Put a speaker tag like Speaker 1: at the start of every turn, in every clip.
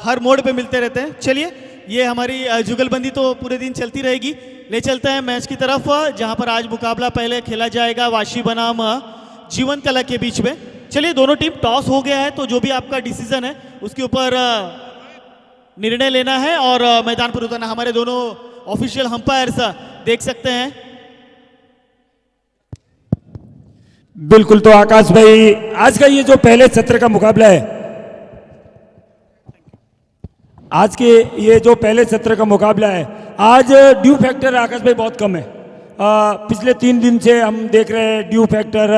Speaker 1: हर मोड़ पे मिलते रहते हैं। चलिए, ये हमारी जुगलबंदी तो पूरे दिन चलती रहेगी। ले चलते हैं मैच की तरफ, जहां पर आज मुकाबला पहले खेला जाएगा वाशी बनाम जीवन कला के बीच में। चलिए, दोनों टीम टॉस हो गया है, तो जो भी आपका डिसीजन है उसके ऊपर निर्णय लेना है और मैदान पर उतरना। हमारे दोनों ऑफिशियल अंपायर्स देख सकते हैं।
Speaker 2: बिल्कुल, तो आकाश भाई आज का ये जो पहले सत्र का मुकाबला है, आज के ये जो पहले सत्र का मुकाबला है, आज ड्यू फैक्टर आकाश भाई बहुत कम है। पिछले 3 दिन से हम देख रहे हैं ड्यू फैक्टर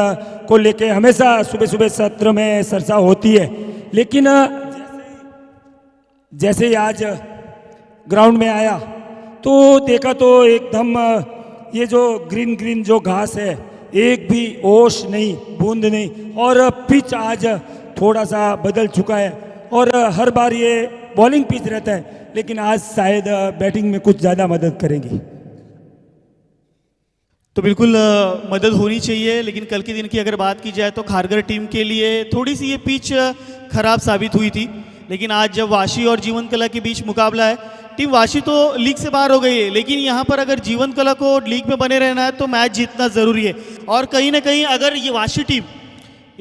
Speaker 2: को लेके हमेशा सुबह सुबह सत्र में चर्चा होती है, लेकिन जैसे ही आज ग्राउंड में आया तो देखा तो एकदम ये जो ग्रीन ग्रीन जो घास है, एक भी ओश नहीं, बूंद नहीं, और पिच आज थोड़ा सा बदल चुका है। और हर बार ये बॉलिंग पिच रहता है, लेकिन आज शायद बैटिंग में कुछ ज़्यादा मदद करेंगी।
Speaker 1: तो बिल्कुल मदद होनी चाहिए, लेकिन कल के दिन की अगर बात की जाए तो खारगर टीम के लिए थोड़ी सी ये पिच खराब साबित हुई थी। लेकिन आज जब वाशी और जीवन कला के बीच मुकाबला है, टीम वाशी तो लीग से बाहर हो गई है, लेकिन यहाँ पर अगर जीवन कला को लीग में बने रहना है तो मैच जीतना ज़रूरी है। और कहीं ना कहीं अगर ये वाशी टीम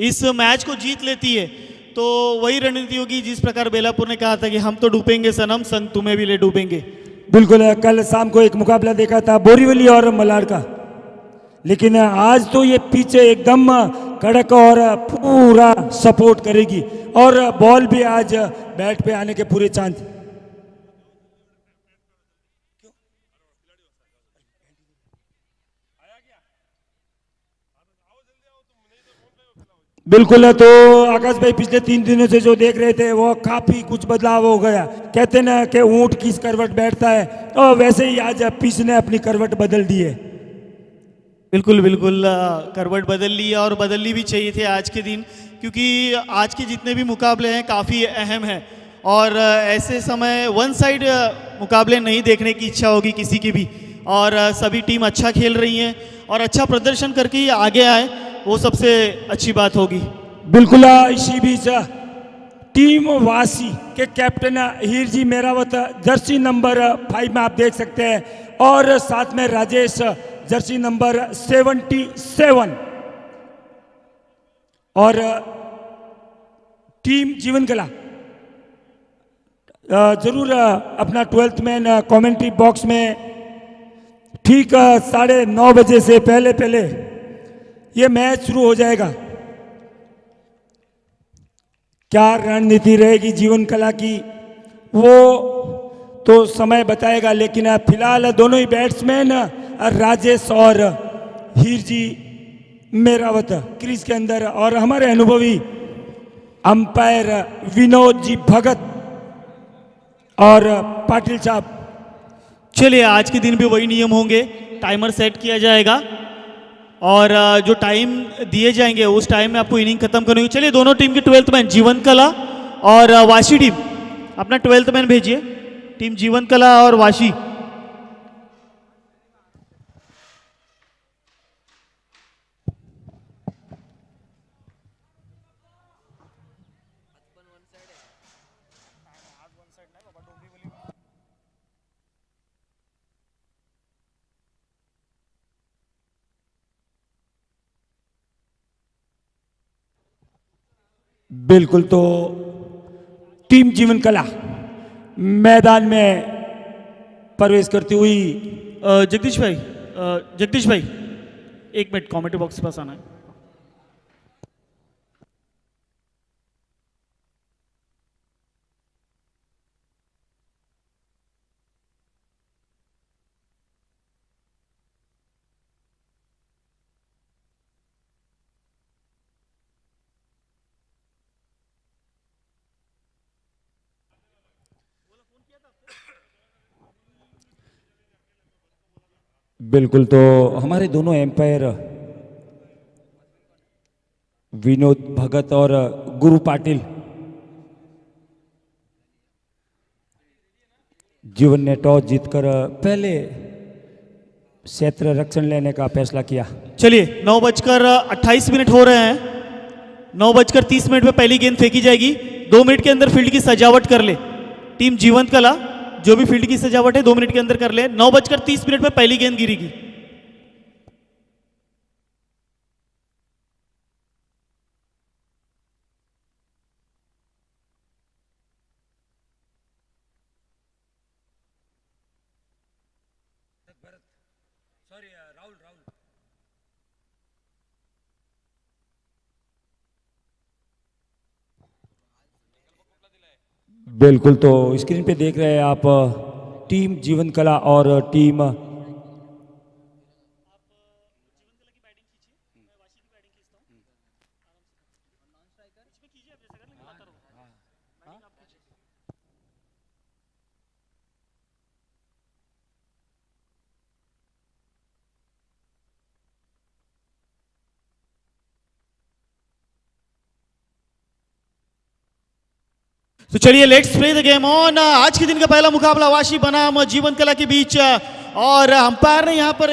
Speaker 1: इस मैच को जीत लेती है तो वही रणनीति होगी जिस प्रकार बेलापुर ने कहा था कि हम तो डूबेंगे सनम, संग तुम्हें भी ले डूबेंगे।
Speaker 2: बिल्कुल, कल शाम को एक मुकाबला देखा था बोरीवली और मलाड का, लेकिन आज तो ये पीछे एकदम कड़क और पूरा सपोर्ट करेगी, और बॉल भी आज बैट पे आने के पूरे चांस। बिल्कुल, तो आकाश भाई पिछले 3 दिनों से जो देख रहे थे वो काफी कुछ बदलाव हो गया। कहते ना कि ऊंट किस करवट बैठता है, और वैसे ही आज पिच ने अपनी करवट बदल दी है।
Speaker 1: बिल्कुल बिल्कुल, करवट बदल ली और बदलनी भी चाहिए थे आज के दिन, क्योंकि आज के जितने भी मुकाबले हैं काफ़ी अहम हैं और ऐसे समय वन साइड मुकाबले नहीं देखने की इच्छा होगी किसी की भी। और सभी टीम अच्छा खेल रही हैं और अच्छा प्रदर्शन करके ही आगे आए, वो सबसे अच्छी बात होगी।
Speaker 2: बिल्कुल, इसी बीच टीम वासी के कैप्टन हीरजी मेरावत जर्सी नंबर 5 में आप देख सकते हैं, और साथ में राजेश जर्सी नंबर 77, और टीम जीवन कला जरूर अपना 12th मैन कमेंट्री बॉक्स में ठीक 9:30 बजे से पहले पहले ये मैच शुरू हो जाएगा। क्या रणनीति रहेगी जीवन कला की वो तो समय बताएगा, लेकिन फिलहाल दोनों ही बैट्समैन राजेश और हीरजी मेरावत क्रीज के अंदर, और हमारे अनुभवी अंपायर विनोद जी भगत और पाटिल साहब।
Speaker 1: चलिए, आज के दिन भी वही नियम होंगे, टाइमर सेट किया जाएगा और जो टाइम दिए जाएंगे उस टाइम में आपको इनिंग खत्म करनी होगी। चलिए, दोनों टीम के 12th मैन जीवन कला और वाशी टीम अपना 12th मैन भेजिए। टीम जीवन कला और वाशी।
Speaker 2: बिल्कुल, तो टीम जीवन कला मैदान में प्रवेश करती हुई।
Speaker 1: जगदीश भाई, एक मिनट, कमेंट्री बॉक्स के पास आना है।
Speaker 2: बिल्कुल, तो हमारे दोनों एम्पायर विनोद भगत और गुरु पाटिल, जीवन ने टॉस जीतकर पहले क्षेत्र रक्षण लेने का फैसला किया।
Speaker 1: चलिए, 9:28 हो रहे हैं। 9:30 में पहली गेंद फेंकी जाएगी। 2 मिनट के अंदर फील्ड की सजावट कर ले। टीम जीवंत कला जो भी फील्ड की सजावट है 2 मिनट के अंदर कर ले। 9:30 पर पहली गेंद गिरेगी।
Speaker 2: बिल्कुल, तो स्क्रीन पे देख रहे हैं आप टीम जीवन कला और टीम
Speaker 1: तो चलिए let's play the game on. आज के दिन का पहला मुकाबला वाशी बनाम जीवन कला के बीच और अंपायर ने यहाँ पर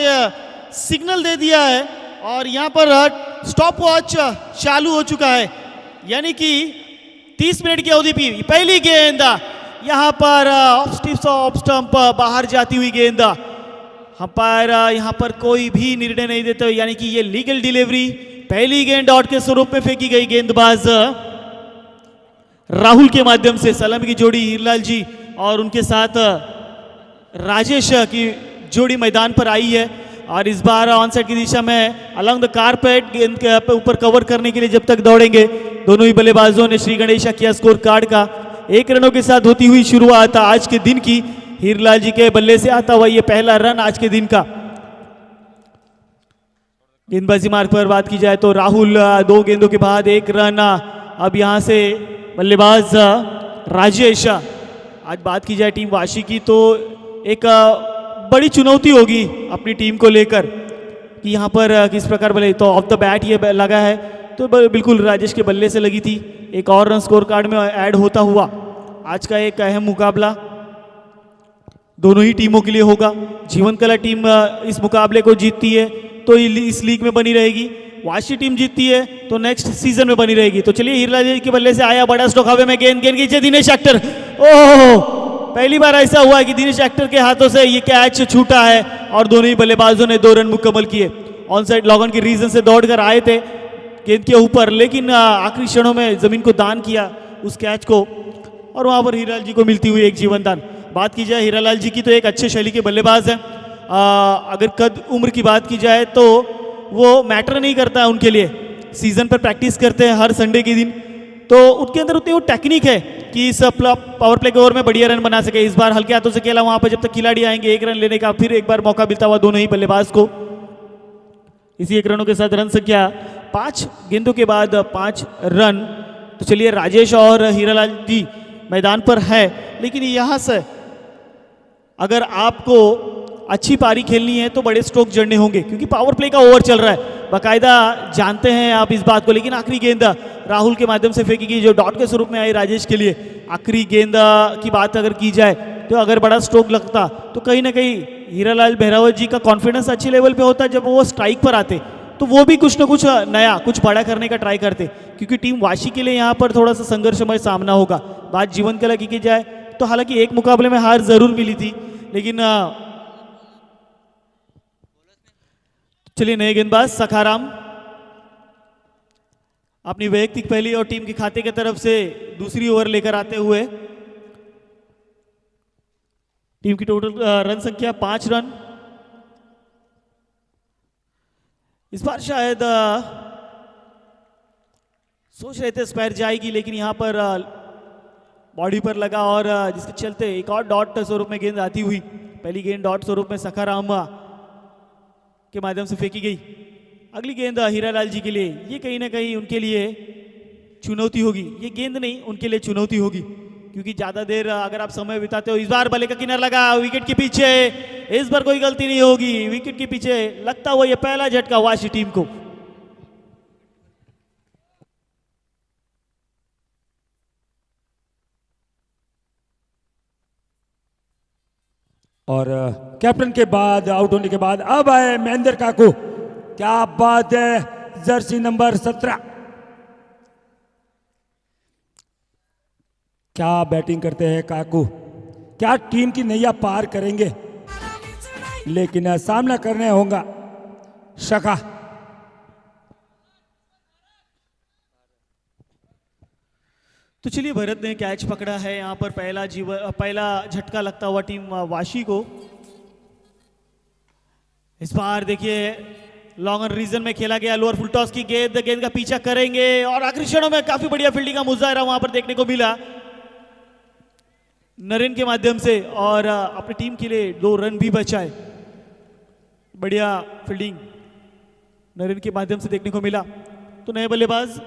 Speaker 1: सिग्नल दे दिया है और यहाँ पर स्टॉप वॉच चालू हो चुका है, यानी कि 30 मिनट की अवधि पे पहली गेंद यहाँ पर ऑफ स्टंप बाहर जाती हुई गेंद। अंपायर यहाँ पर कोई भी निर्णय नहीं देते, यानी कि ये लीगल डिलीवरी। पहली गेंद डॉट के स्वरूप में फेंकी गई। गेंदबाज राहुल के माध्यम से सलामी की जोड़ी हीरलाल जी और उनके साथ राजेश की जोड़ी मैदान पर आई है और इस बार ऑन साइड की दिशा में अलॉन्ग द कारपेट गेंद के ऊपर कवर करने के लिए जब तक दौड़ेंगे दोनों ही बल्लेबाजों ने श्री गणेशा किया स्कोर कार्ड का 1 रनों के साथ होती हुई शुरुआत आज के दिन की। हीरलाल जी के बल्ले से आता हुआ ये पहला रन आज के दिन का। गेंदबाजी मार्ग पर बात की जाए तो राहुल 2 गेंदों के बाद 1 रन। अब यहां से बल्लेबाज राजेश। आज बात की जाए टीम वाशी की तो एक बड़ी चुनौती होगी अपनी टीम को लेकर कि यहाँ पर किस प्रकार बल्ले। तो ऑफ द बैट ये लगा है तो बिल्कुल राजेश के बल्ले से लगी थी। एक और रन स्कोर कार्ड में ऐड होता हुआ आज का एक अहम मुकाबला दोनों ही टीमों के लिए होगा। जीवन कला टीम इस मुकाबले को जीतती है तो इस लीग में बनी रहेगी, वाशी टीम जीतती है तो नेक्स्ट सीजन में बनी रहेगी। तो चलिए हीरलाल जी के बल्ले से आया बड़ा स्ट्रोक हवे में, गेंद नीचे दिनेश एक्टर। ओह, पहली बार ऐसा हुआ है कि दिनेश एक्टर के हाथों से ये कैच छूटा है और दोनों ही बल्लेबाजों ने 2 रन मुकम्मल किए। ऑन साइड लॉग ऑन के रीजन से दौड़कर आए थे गेंद के ऊपर, लेकिन आखिरी क्षणों में जमीन को दान किया उस कैच को और वहां पर हीरलाल जी को मिलती हुई एक जीवन दान। बात की जाए हीरालाल जी की तो एक अच्छे शैली के बल्लेबाज हैं। अगर कद उम्र की बात की जाए तो वो मैटर नहीं करता है उनके लिए। सीजन पर प्रैक्टिस करते हैं हर संडे के दिन, तो उनके अंदर उतनी वो टेक्निक है कि इस पावर प्ले के ओवर में बढ़िया रन बना सके। इस बार हल्के हाथों से खेला वहां पर, जब तक खिलाड़ी आएंगे 1 रन लेने का फिर एक बार मौका मिलता हुआ दोनों ही बल्लेबाज को। इसी 1 रनों के साथ रन संख्या 5 गेंदों के बाद 5 रन। तो चलिए राजेश और हीरालाल जी मैदान पर है, लेकिन यहां से अगर आपको अच्छी पारी खेलनी है तो बड़े स्ट्रोक जड़ने होंगे क्योंकि पावर प्ले का ओवर चल रहा है, बाकायदा जानते हैं आप इस बात को। लेकिन आखिरी गेंद राहुल के माध्यम से फेंकी गई जो डॉट के स्वरूप में आई राजेश के लिए। आखिरी गेंद की बात अगर की जाए तो अगर बड़ा स्ट्रोक लगता तो कहीं ना कहीं हीरालाल बहरावत जी का कॉन्फिडेंस अच्छे लेवल पे होता जब वो स्ट्राइक पर आते, तो वो भी कुछ ना कुछ नया कुछ बड़ा करने का ट्राई करते, क्योंकि टीम वाशी के लिए यहाँ पर थोड़ा सा संघर्षमय सामना होगा। बात जीवन कला की जाए तो हालांकि एक मुकाबले में हार जरूर मिली थी, लेकिन चलिए नए गेंदबाज सखाराम अपनी वैयक्तिक पहली और टीम के खाते की तरफ से दूसरी ओवर लेकर आते हुए। टीम की टोटल रन संख्या 5 रन। इस बार शायद सोच रहे थे स्क्वायर जाएगी, लेकिन यहां पर बॉडी पर लगा और जिसके चलते एक और डॉट स्वरूप में गेंद आती हुई। पहली गेंद डॉट स्वरूप में सखाराम के माध्यम से फेंकी गई। अगली गेंद हीरालाल जी के लिए, ये कहीं ना कहीं उनके लिए चुनौती होगी। ये गेंद नहीं, उनके लिए चुनौती होगी, क्योंकि ज्यादा देर अगर आप समय बिताते हो। इस बार बल्ले का किनारा लगा विकेट के पीछे, इस बार कोई गलती नहीं होगी। विकेट के पीछे लगता हुआ ये पहला झटका वाशी टीम को।
Speaker 2: और कैप्टन के बाद आउट होने के बाद अब आए महेंद्र काकू। क्या बात है, जर्सी नंबर 17। क्या बैटिंग करते हैं काकू, क्या टीम की नैया पार करेंगे, लेकिन सामना करने होगा शका।
Speaker 1: तो चलिए भरत ने कैच पकड़ा है यहाँ पर पहला झटका लगता हुआ टीम वाशी को। इस बार देखिए लॉन्ग ऑन रीजन में खेला गया, लोअर फुल टॉस की गेंद का पीछा करेंगे और आखिरी क्षणों में काफी बढ़िया फील्डिंग का मुजाहरा वहां पर देखने को मिला नरेन के माध्यम से और अपनी टीम के लिए 2 रन भी बचाए। बढ़िया फील्डिंग नरेन के माध्यम से देखने को मिला। तो नए बल्लेबाज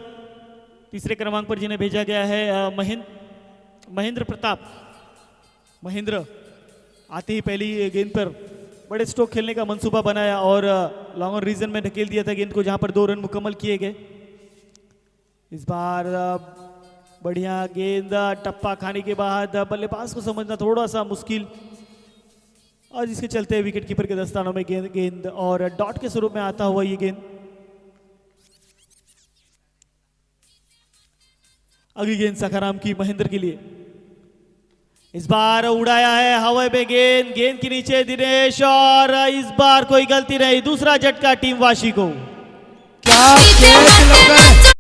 Speaker 1: तीसरे क्रमांक पर जिन्हें भेजा गया है महेंद्र प्रताप। महेंद्र आते ही पहली गेंद पर बड़े स्ट्रोक खेलने का मंसूबा बनाया और लॉन्ग ऑन रीजन में ढकेल दिया था गेंद को, जहां पर 2 रन मुकम्मल किए गए। इस बार बढ़िया गेंद टप्पा खाने के बाद बल्लेबाज को समझना थोड़ा सा मुश्किल और जिसके चलते विकेट कीपर के दस्तानों में गेंद और डॉट के स्वरूप में आता हुआ ये गेंद। अगली गेंद सखाराम की महेंद्र के लिए। इस बार उड़ाया है हवा में गेंद के नीचे दिनेश और इस बार कोई गलती नहीं, दूसरा झटका टीम वाशी को।
Speaker 2: क्या कैच लगा है।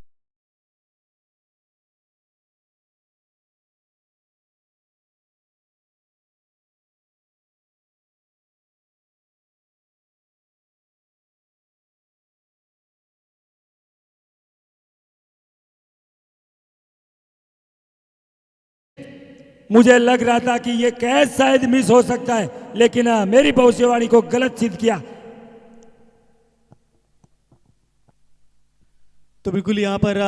Speaker 2: मुझे लग रहा था कि ये कैच शायद मिस हो सकता है, लेकिन मेरी भविष्यवाणी को गलत सिद्ध किया।
Speaker 1: तो बिल्कुल यहाँ पर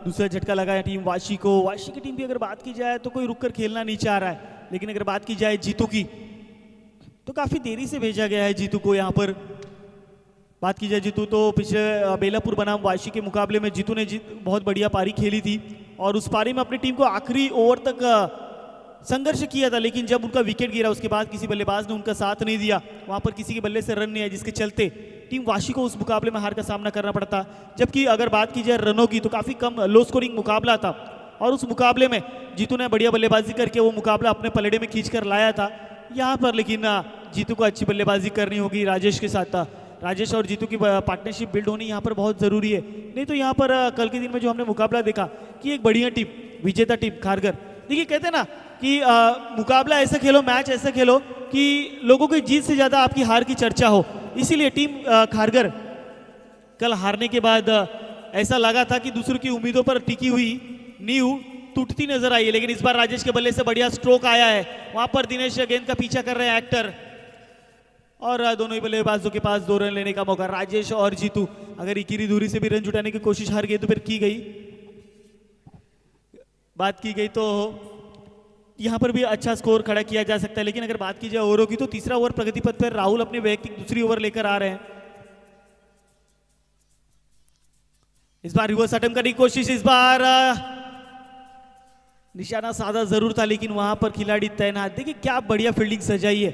Speaker 1: दूसरा झटका लगा है टीम वाशी को। वाशी की टीम की अगर बात की जाए तो कोई रुककर खेलना नहीं चाह रहा है, लेकिन अगर बात की जाए जीतू की तो काफी देरी से भेजा गया है जीतू को। यहाँ पर बात की जाए जीतू तो पिछले बेलापुर बनाम वाशी के मुकाबले में जीतू ने बहुत बढ़िया पारी खेली थी और उस पारी में अपनी टीम को आखिरी ओवर तक संघर्ष किया था, लेकिन जब उनका विकेट गिरा उसके बाद किसी बल्लेबाज ने उनका साथ नहीं दिया, वहां पर किसी के बल्ले से रन नहीं आया, जिसके चलते टीम वाशी को उस मुकाबले में हार का सामना करना पड़ता। जबकि अगर बात की जाए रनों की तो काफी कम लो स्कोरिंग मुकाबला था और उस मुकाबले में जीतू ने बढ़िया बल्लेबाजी करके वो मुकाबला अपने पलड़े में खींच कर लाया था यहाँ पर। लेकिन जीतू को अच्छी बल्लेबाजी करनी होगी राजेश के साथ। राजेश और जीतू की पार्टनरशिप बिल्ड होनी यहाँ पर बहुत जरूरी है, नहीं तो यहाँ पर कल के दिन में जो हमने मुकाबला देखा कि एक बढ़िया टीम, विजेता टीम खारगर, देखिए कहते हैं ना कि मुकाबला ऐसा खेलो, मैच ऐसा खेलो कि लोगों की जीत से ज्यादा आपकी हार की चर्चा हो। इसीलिए टीम खारगर कल हारने के बाद ऐसा लगा था कि दूसरों की उम्मीदों पर टिकी हुई नींव टूटती नजर आई है, लेकिन इस बार राजेश के बल्ले से बढ़िया स्ट्रोक आया है। वहां पर दिनेश गेंद का पीछा कर रहे हैं एक्टर और दोनों ही बल्लेबाजों के पास 2 रन लेने का मौका। राजेश और जीतू अगर इकीरी दूरी से भी रन जुटाने की कोशिश हर गेंद पर की गई, बात की गई तो यहां पर भी अच्छा स्कोर खड़ा किया जा सकता है। लेकिन अगर बात की जाए ओवरों की तो तीसरा ओवर प्रगति पथ पर राहुल अपने वैयक्तिक दूसरी ओवर लेकर आ रहे हैं। इस बार रिवर्स अटेम्प्ट करने की कोशिश, इस बार निशाना साधा जरूर था लेकिन वहां पर खिलाड़ी तैनात। देखिए क्या बढ़िया फील्डिंग सजाई है।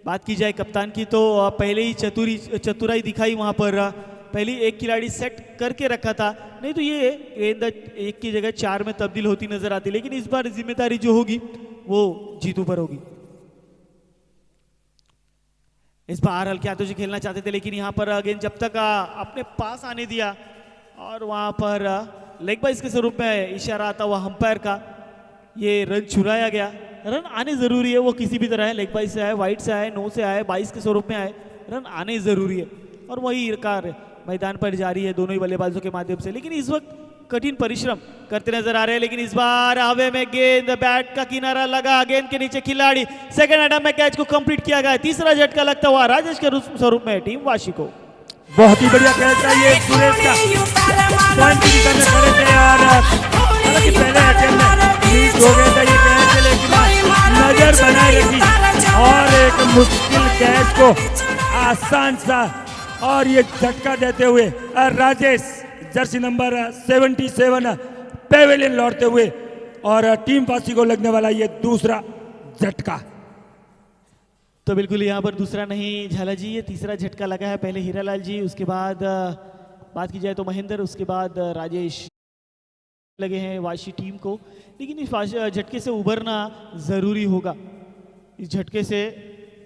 Speaker 1: बात की जाए कप्तान की तो पहले ही चतुराई दिखाई, वहां पर पहले एक खिलाड़ी सेट करके रखा था, नहीं तो ये गेंद 1 की जगह 4 में तब्दील होती नजर आती। लेकिन इस बार जिम्मेदारी जो होगी वो जीतू पर होगी। इस बार हल्के हाथों से खेलना चाहते थे लेकिन यहाँ पर गेंद जब तक अपने पास आने दिया और वहां पर लेग बाइस के स्वरूप में इशारा आता हुआ अंपायर का, ये रन चुराया गया। रन आने जरूरी है, वो किसी भी तरह है, लेग बाइस से आए, वाइड से आए, नो से आए, 22 के स्वरूप में आए, रन आने जरूरी है और वही कार्य मैदान पर जारी है दोनों ही बल्लेबाजों के माध्यम से। लेकिन इस वक्त कठिन परिश्रम करते नजर आ रहे हैं। लेकिन इस बार हवे में गेंद, बैट का किनारा लगा, गेंद के नीचे खिलाड़ी, सेकंड अटैम्प्ट में कैच को कंप्लीट किया गया। तीसरा झटका लगता हुआ राजेश के स्वरूप में टीम वाशी को।
Speaker 2: बहुत ही बढ़िया कैच है ये सुरेश का, पॉइंट की दिशा में खड़े थे और हालांकि पहले अटेम्प्ट में मिस हो गया था ये कैच, लेकिन नजर बनाए रखी और एक मुश्किल कैच को आसान सा और ये झटका देते हुए राजेश जर्सी नंबर 77 पेवेलियन लौटते हुए और टीम वासी को लगने वाला ये दूसरा झटका।
Speaker 1: तो बिल्कुल यहाँ पर दूसरा नहीं झाला जी, ये तीसरा झटका लगा है। पहले हीरालाल जी, उसके बाद बात की जाए तो महेंद्र, उसके बाद राजेश। लगे हैं वाशी टीम को, लेकिन इस झटके से उभरना ज़रूरी होगा। इस झटके से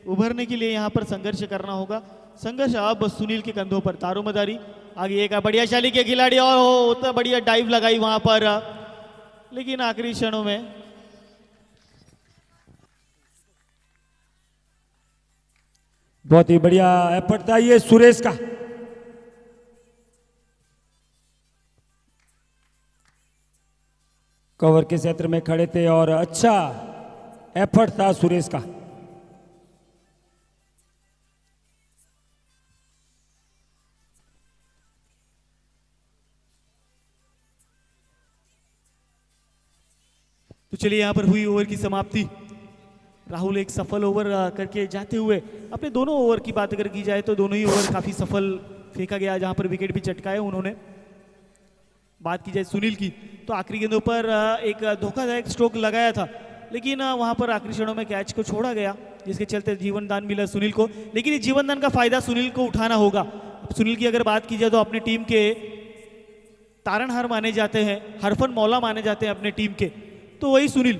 Speaker 1: उभरने के लिए यहाँ पर संघर्ष करना होगा। संघर्ष अब सुनील के कंधों पर, दारोमदारी आगे एक बढ़िया शैली के खिलाड़ी और उतना बढ़िया डाइव लगाई वहाँ पर, लेकिन आखिरी क्षणों में
Speaker 2: बहुत ही बढ़िया एफर्ट था ये सुरेश का। कवर के क्षेत्र में खड़े थे और अच्छा एफर्ट था सुरेश का।
Speaker 1: तो चलिए यहाँ पर हुई ओवर की समाप्ति। राहुल एक सफल ओवर करके जाते हुए, अपने दोनों ओवर की बात अगर की जाए तो दोनों ही ओवर काफी सफल फेंका गया, जहां पर विकेट भी चटकाए उन्होंने। बात की जाए सुनील की तो आखिरी गेंदों पर एक धोखादायक स्ट्रोक लगाया था, लेकिन वहां पर आखिरी क्षणों में कैच को छोड़ा गया, जिसके चलते जीवन दान मिला सुनील को। लेकिन इस जीवन दान का फायदा सुनील को उठाना होगा। सुनील की अगर बात की जाए तो अपनी टीम के तारणहार माने जाते हैं, हरफन मौला माने जाते हैं अपने टीम के, तो वही सुनील,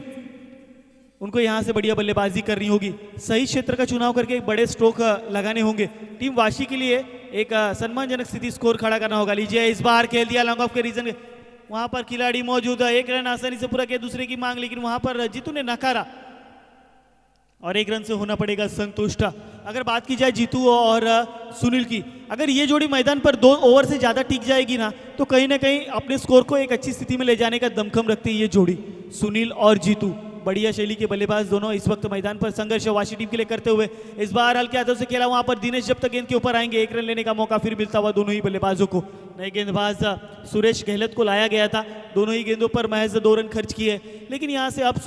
Speaker 1: उनको यहां से बढ़िया बल्लेबाजी करनी होगी, सही क्षेत्र का चुनाव करके एक बड़े स्ट्रोक लगाने होंगे। टीम वाशी के लिए एक सम्मानजनक स्थिति स्कोर खड़ा करना होगा। लीजिए इस बार खेल दिया लॉन्ग ऑफ के रीजन, वहां पर खिलाड़ी मौजूद है, एक रन आसानी से पूरा किया, दूसरे की मांग, लेकिन वहां पर जीतू ने नकारा और एक रन से होना पड़ेगा संतुष्ट। अगर बात की जाए जीतू और सुनील की, अगर ये जोड़ी मैदान पर 2 ओवर से ज्यादा टिक जाएगी ना, तो कहीं ना कहीं अपने स्कोर को एक अच्छी स्थिति में ले जाने का दमखम रखती है ये जोड़ी, सुनील और जीतू। बढ़िया शैली के बल्लेबाज दोनों इस वक्त मैदान पर संघर्ष वाशी टीम के लिए करते हुए। इस बार हल्के हाथों से खेला, वहां पर दिनेश जब तक गेंद के ऊपर आएंगे एक रन लेने का मौका फिर मिलता हुआ दोनों ही बल्लेबाजों को। नए गेंदबाज सुरेश गहलोत को लाया गया था, दोनों ही गेंदों पर महज 2 रन खर्च किए, लेकिन यहां से अब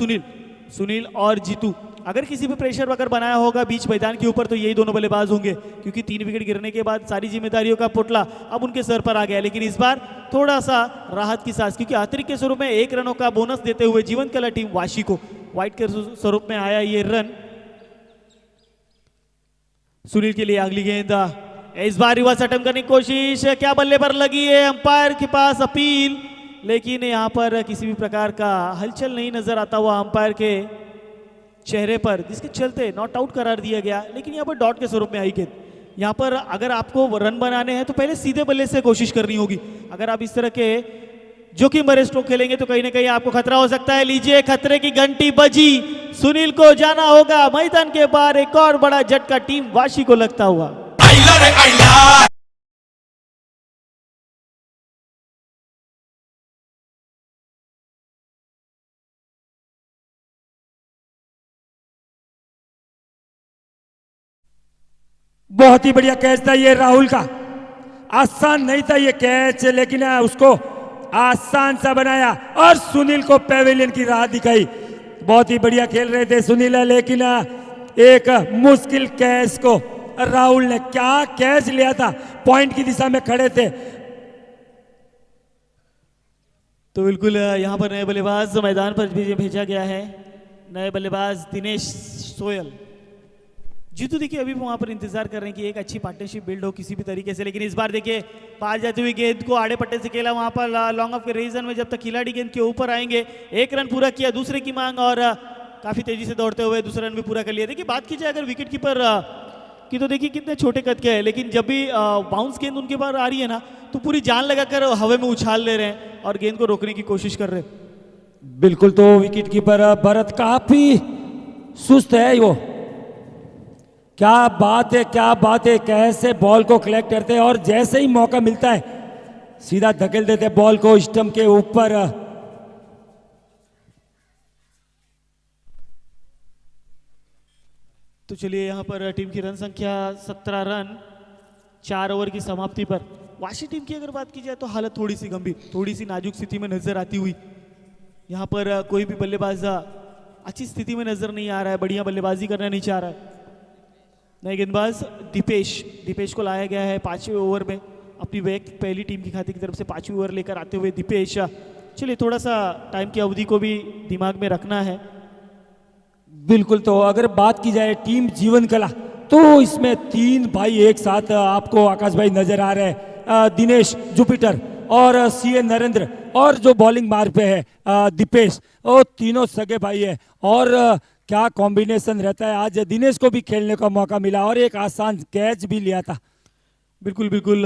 Speaker 1: सुनील और जीतू, अगर किसी भी प्रेशर अगर बनाया होगा बीच मैदान के ऊपर तो यही दोनों बल्लेबाज होंगे, क्योंकि 3 विकेट गिरने के बाद सारी जिम्मेदारियों का पोटला अब उनके सर पर आ गया। लेकिन इस बार थोड़ा सा राहत की सांस, क्योंकि अतिरिक्त के स्वरूप में 1 रनों का बोनस देते हुए जीवन कला टीम वाशी को व्हाइट के स्वरूप में आया ये रन। सुनील के लिए अगली गेंद, इस बार रिवर्स अटेम्प्ट करने की कोशिश, क्या बल्ले पर लगी है, अंपायर के पास अपील, लेकिन यहां पर किसी भी प्रकार का हलचल नहीं नजर आता हुआ अंपायर के चेहरे पर, जिसके चलते नॉट आउट करार दिया गया। लेकिन यहाँ पर डॉट के स्वरूप में आई गेंद, यहाँ पर अगर आपको रन बनाने हैं तो पहले सीधे बल्ले से कोशिश करनी होगी। अगर आप इस तरह के जोखिम भरे स्ट्रोक खेलेंगे तो कहीं ना कहीं आपको खतरा हो सकता है। लीजिए खतरे की घंटी बजी, सुनील को जाना होगा मैदान के बाहर, एक और बड़ा झटका टीम वाशी को लगता हुआ।
Speaker 2: बहुत ही बढ़िया कैच था ये राहुल का, आसान नहीं था ये कैच, लेकिन उसको आसान सा बनाया और सुनील को पेविलियन की राह दिखाई। बहुत ही बढ़िया खेल रहे थे सुनील, लेकिन एक मुश्किल कैच को राहुल ने, क्या कैच लिया था, पॉइंट की दिशा में खड़े थे।
Speaker 1: तो बिल्कुल यहां पर नए बल्लेबाज मैदान पर भेजा गया है, नए बल्लेबाज दिनेश सोयल। जीतू देखिए अभी भी वहां पर इंतजार कर रहे हैं कि एक अच्छी पार्टनरशिप बिल्ड हो किसी भी तरीके से, लेकिन इस बार देखिए पार जाती हुई गेंद को आड़े पट्टे से खेला, वहां पर लॉन्ग ऑफ के रीजन में जब तक खिलाड़ी गेंद के ऊपर आएंगे, 1 रन पूरा किया, दूसरे की मांग और काफी तेजी से दौड़ते हुए दूसरा रन भी पूरा कर लिया। देखिए बात की जाए अगर विकेट कीपर की तो देखिए कितने छोटे कद के हैं, लेकिन जब भी बाउंस गेंद उनके पास आ रही है ना तो पूरी जान लगाकर हवा में उछाल ले रहे हैं और गेंद को रोकने की कोशिश कर रहे हैं।
Speaker 2: बिल्कुल, तो विकेट कीपर भरत काफी सुस्त है वो, क्या बात है, क्या बात है, कैसे बॉल को कलेक्ट करते हैं और जैसे ही मौका मिलता है सीधा धकेल देते हैं बॉल को स्टंप के ऊपर।
Speaker 1: तो चलिए यहां पर टीम की रन संख्या 17 रन 4 ओवर की समाप्ति पर। वाशी टीम की अगर बात की जाए तो हालत थोड़ी सी गंभीर, थोड़ी सी नाजुक स्थिति में नजर आती हुई। यहां पर कोई भी बल्लेबाज अच्छी स्थिति में नजर नहीं आ रहा है, बढ़िया बल्लेबाजी करना नहीं चाह रहा है। नए गेंदबाज दीपेश को लाया गया है 5वें ओवर में, अपनी पहली टीम की खाते की तरफ से 5वीं ओवर लेकर आते हुए दीपेश। चलिए थोड़ा सा टाइम की अवधि को भी दिमाग में रखना है।
Speaker 2: बिल्कुल, तो अगर बात की जाए टीम जीवन कला तो इसमें 3 भाई एक साथ आपको आकाश भाई नजर आ रहे हैं, दिनेश जुपिटर और सीए नरेंद्र। और जो बॉलिंग मार्ग पे है दीपेश, वो तीनों सगे भाई है। और क्या कॉम्बिनेशन रहता है। आज दिनेश को भी खेलने का मौका मिला और एक आसान कैच भी लिया था।
Speaker 1: बिल्कुल बिल्कुल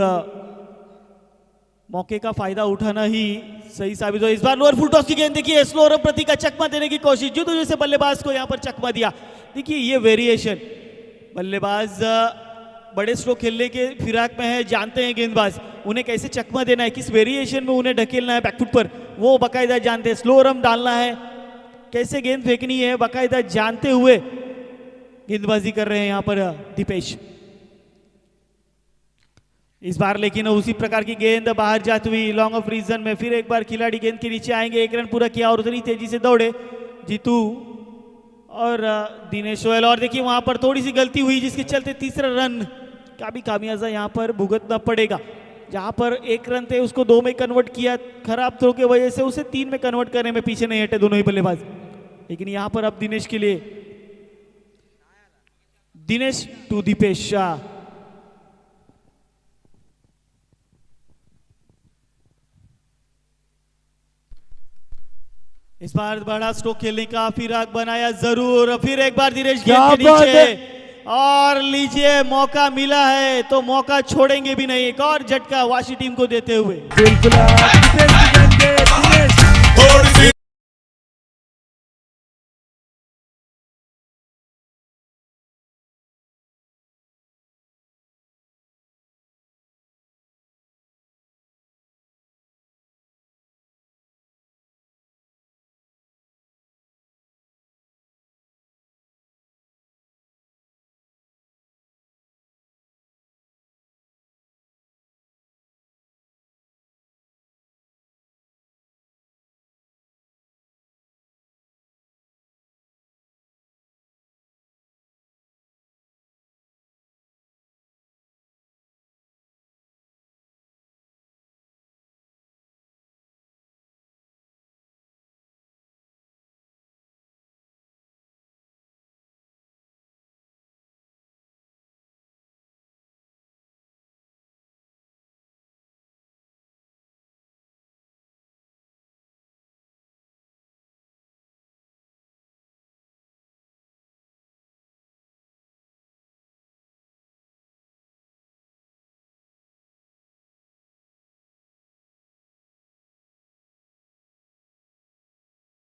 Speaker 1: मौके का फायदा उठाना ही सही साबित हुआ। इस बार लोअर फुल टॉस की गेंद देखिए, स्लोअर प्रतीक का चकमा देने की कोशिश, जो तो जैसे बल्लेबाज को यहाँ पर चकमा दिया। देखिए ये वेरिएशन, बल्लेबाज बड़े स्ट्रोक खेलने के फिराक में है, जानते हैं गेंदबाज उन्हें कैसे चकमा देना है, किस वेरिएशन में उन्हें ढकेलना है बैकफुट पर, वो बाकायदा जानते हैं। स्लो रम डालना है, कैसे गेंद फेंकनी है, बाकायदा जानते हुए गेंदबाजी कर रहे हैं यहाँ पर दीपेश। इस बार लेकिन उसी प्रकार की गेंद बाहर जाती हुई लॉन्ग ऑफ रीजन में, फिर एक बार खिलाड़ी गेंद के नीचे आएंगे। एक रन पूरा किया और उतनी तेजी से दौड़े जीतू और दिनेश गोयल। और देखिए वहां पर थोड़ी सी गलती हुई जिसके चलते तीसरा रन का भी खामियाजा यहाँ पर भुगतना पड़ेगा। जहां पर एक रन थे उसको 2 में कन्वर्ट किया, खराब थ्रो की वजह से उसे 3 में कन्वर्ट करने में पीछे नहीं हटे दोनों ही बल्लेबाज। लेकिन यहां पर अब दिनेश के लिए, दिनेश टू दीपेश शाह। इस बार बड़ा स्ट्रोक खेलने का फिराक बनाया जरूर, फिर एक बार दिनेश गेंद के नीचे और लीजिए मौका मिला है तो मौका छोड़ेंगे भी नहीं। एक और झटका वाशी टीम को देते हुए।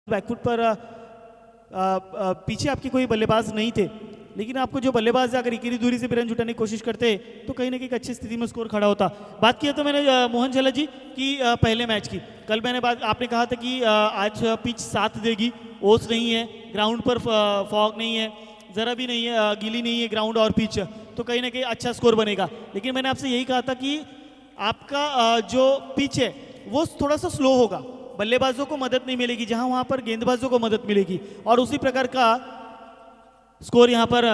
Speaker 1: बैकफुट पर पीछे आपके कोई बल्लेबाज नहीं थे, लेकिन आपको जो बल्लेबाज अगर इकरी दूरी से भी रन जुटाने की कोशिश करते तो कहीं ना कहीं अच्छी स्थिति में स्कोर खड़ा होता। बात किया तो मैंने मोहन झल्ला जी की पहले मैच की, कल मैंने बात आपने कहा था कि आज पिच साथ देगी, ओस नहीं है, ग्राउंड पर फॉग नहीं है, ज़रा भी नहीं है, गीली नहीं है ग्राउंड और पिच, तो कहीं ना कहीं अच्छा स्कोर बनेगा। लेकिन मैंने आपसे यही कहा था कि आपका जो पिच है वो थोड़ा सा स्लो होगा, बल्लेबाजों को मदद नहीं मिलेगी जहां वहां पर गेंदबाजों को मदद मिलेगी, और उसी प्रकार का स्कोर यहां पर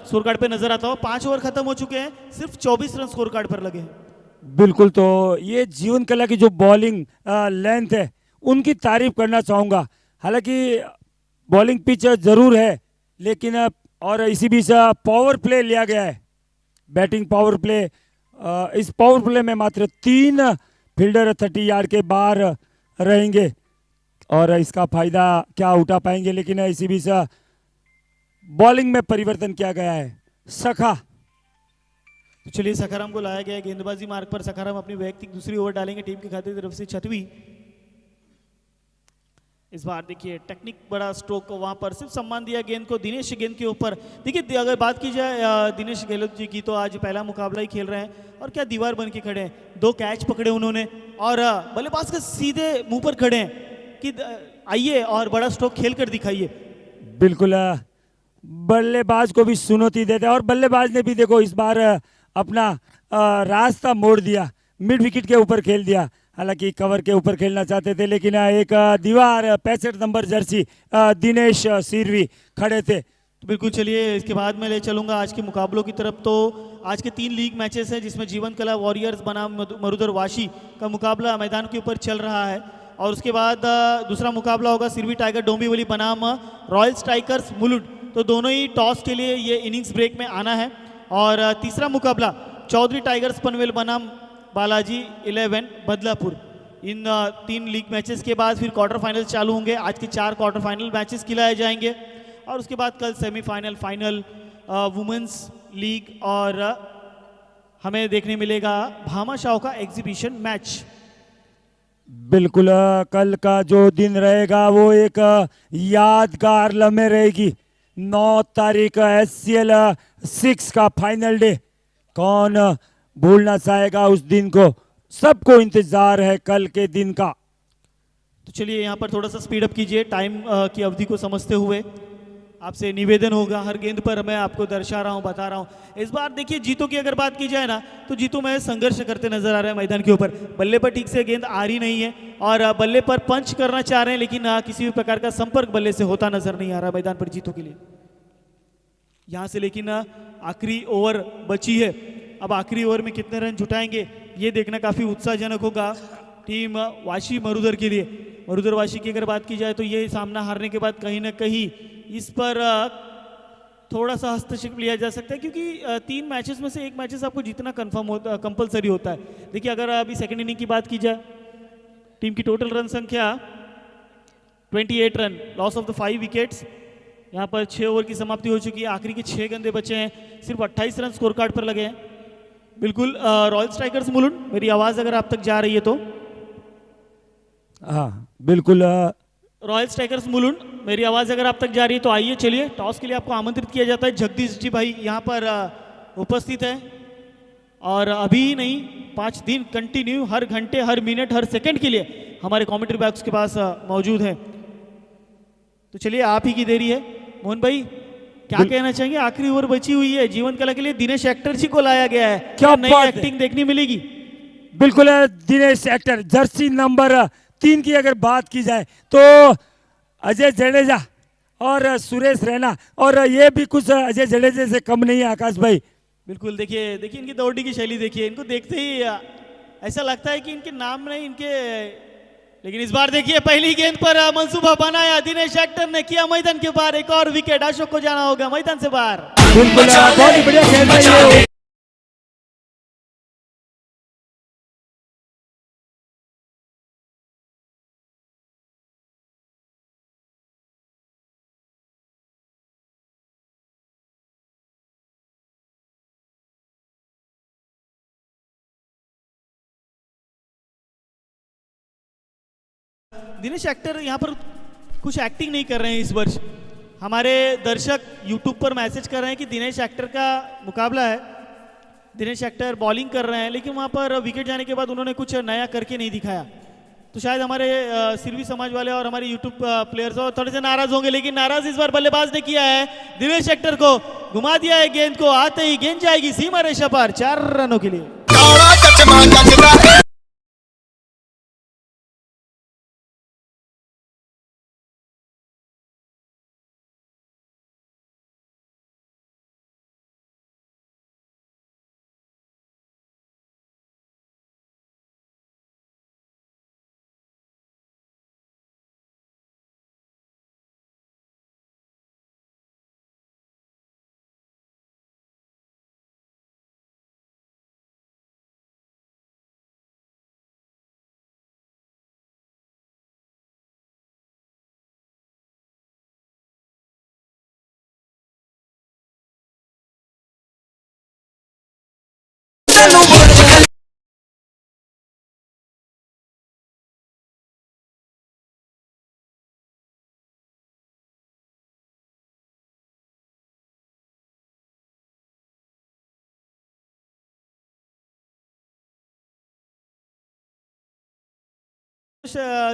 Speaker 1: स्कोर कार्ड पे नजर आता हो। 5 ओवर खत्म हो चुके हैं, सिर्फ 24 रन स्कोर कार्ड पर लगे हैं।
Speaker 2: बिल्कुल, तो ये जीवन कला की जो बॉलिंग लेंथ है उनकी तारीफ करना चाहूंगा। हालांकि बॉलिंग पिच जरूर है, लेकिन और इसी बीच पावर प्ले लिया गया है, बैटिंग पावर प्ले। इस पावर प्ले में मात्र 3 फील्डर 30 यार्ड के बाहर रहेंगे और इसका फायदा क्या उठा पाएंगे। लेकिन इसी बीच बॉलिंग में परिवर्तन किया गया है। सखा,
Speaker 1: तो चलिए सखाराम को लाया गया है गेंदबाजी मार्ग पर। सखाराम अपनी वैयक्तिक दूसरी ओवर डालेंगे टीम के खाते की तरफ से 6वीं। इस बार देखिए टेक्निक बड़ा स्ट्रोक वहां पर सिर्फ सम्मान दिया गेंद को, दिनेश गेंद के ऊपर। देखिए अगर बात की जाए दिनेश गहलोत जी की, तो आज पहला मुकाबला ही खेल रहे हैं और क्या दीवार बन के खड़े हैं, 2 कैच पकड़े उन्होंने और बल्लेबाज के सीधे मुंह पर खड़े हैं कि आइए और बड़ा स्ट्रोक खेल कर दिखाइए।
Speaker 2: बिल्कुल, बल्लेबाज को भी चुनौती देते हैं और बल्लेबाज ने भी देखो इस बार अपना रास्ता मोड़ दिया, मिड विकेट के ऊपर खेल दिया। हालांकि कवर के ऊपर खेलना चाहते थे, लेकिन एक दीवार 65 नंबर जर्सी दिनेश सिरवी खड़े थे।
Speaker 1: तो बिल्कुल चलिए इसके बाद मैं ले चलूंगा आज के मुकाबलों की तरफ। तो आज के 3 लीग मैचेस हैं जिसमें जीवन कला वॉरियर्स बनाम मरुधर वाशी का मुकाबला मैदान के ऊपर चल रहा है, और उसके बाद दूसरा मुकाबला होगा सिरवी टाइगर डोंबिवली बनाम रॉयल स्ट्राइकर्स मुलुड। तो दोनों ही टॉस के लिए ये इनिंग्स ब्रेक में आना है। और तीसरा मुकाबला चौधरी टाइगर्स पनवेल बनाम बालाजी 11 बदलापुर। इन 3 लीग मैचेस के बाद फिर क्वार्टर फाइनल चालू होंगे। आज के 4 क्वार्टर फाइनल मैचेस खिलाए जाएंगे और उसके बाद कल सेमीफाइनल, फाइनल, वुमेन्स लीग और हमें देखने मिलेगा भामाशाह का एग्जीबिशन मैच।
Speaker 2: बिल्कुल कल का जो दिन रहेगा वो एक यादगार लम्हे रहेगी। 9 तारीख SCL 6 का फाइनल डे, कौन भूलना चाहेगा उस दिन को। सबको इंतजार है कल के दिन का।
Speaker 1: तो चलिए यहाँ पर थोड़ा सा स्पीड अप कीजिए, टाइम की अवधि को समझते हुए आपसे निवेदन होगा। हर गेंद पर मैं आपको दर्शा रहा हूँ, बता रहा हूँ। इस बार देखिए जीतो की अगर बात की जाए ना तो जीतो में संघर्ष करते नजर आ रहे हैं मैदान के ऊपर। बल्ले पर ठीक से गेंद आ रही नहीं है और बल्ले पर पंच करना चाह रहे हैं, लेकिन किसी भी प्रकार का संपर्क बल्ले से होता नजर नहीं आ रहा मैदान पर जीतो के लिए। यहाँ से लेकिन आखिरी ओवर बची है। अब आखिरी ओवर में कितने रन जुटाएंगे ये देखना काफी उत्साहजनक होगा टीम वाशी मरुधर के लिए। मरुधर वाशी की अगर बात की जाए तो ये सामना हारने के बाद कहीं ना कहीं इस पर थोड़ा सा हस्तक्षेप लिया जा सकता है, क्योंकि 3 मैचेस में से 1 मैचेस आपको जीतना कंपलसरी होता है। देखिए अगर अभी सेकंड इनिंग की बात की जाए, टीम की टोटल रन संख्या 28 run, loss of the 5 wickets. यहाँ पर 6 ओवर की समाप्ति हो चुकी है, आखिरी के 6 गेंदे बचे हैं, सिर्फ 28 रन स्कोर कार्ड पर लगे हैं। बिल्कुल रॉयल स्ट्राइकर्स मुलुंड, मेरी आवाज़ अगर आप तक जा रही है तो।
Speaker 2: हाँ बिल्कुल
Speaker 1: रॉयल स्ट्राइकर्स मुलुंड, मेरी आवाज़ अगर आप तक जा रही है तो आइए। चलिए टॉस के लिए आपको आमंत्रित किया जाता है। जगदीश जी भाई यहाँ पर उपस्थित है और अभी नहीं 5 दिन कंटिन्यू हर घंटे, हर मिनट, हर सेकंड के लिए हमारे कमेंट्री बॉक्स के पास मौजूद है। तो चलिए आप ही की देरी है। मोहन भाई क्या कहना चाहेंगे? आखिरी ओवर बची हुई है, जीवन कला के लिए दिनेश एक्टर जी को लाया गया है, क्या नई एक्टिंग देखने मिलेगी?
Speaker 2: बिल्कुल दिनेश एक्टर, जर्सी नंबर 3 की अगर बात की जाए तो अजय जडेजा और सुरेश रैना, और ये भी कुछ अजय जडेजा से कम नहीं है आकाश भाई।
Speaker 1: बिल्कुल देखिए इनकी दौड़ने की शैली देखिए, इनको देखते ही ऐसा लगता है कि इनके नाम नहीं इनके। लेकिन इस बार देखिए पहली गेंद पर मंसूबा बनाया दिनेश एक्टर ने, किया मैदान के बाहर एक और विकेट। अशोक को जाना होगा मैदान से बाहर।
Speaker 2: बिल्कुल बहुत ही बढ़िया खेल रही है।
Speaker 1: दिनेश एक्टर यहाँ पर कुछ एक्टिंग नहीं कर रहे हैं इस वर्ष। हमारे दर्शक यूट्यूब पर मैसेज कर रहे हैं कि दिनेश एक्टर का मुकाबला है, दिनेश एक्टर बॉलिंग कर रहे हैं, लेकिन वहाँ पर विकेट जाने के बाद उन्होंने कुछ नया करके नहीं दिखाया। तो शायद हमारे सिरवी समाज वाले और हमारे यूट्यूब प्लेयर्स और थोड़े से नाराज होंगे, लेकिन नाराज इस बार बल्लेबाज ने किया है। दिनेश एक्टर को घुमा दिया है गेंद को, आते ही गेंद जाएगी सीमा रेखा पर 4 रनों के लिए।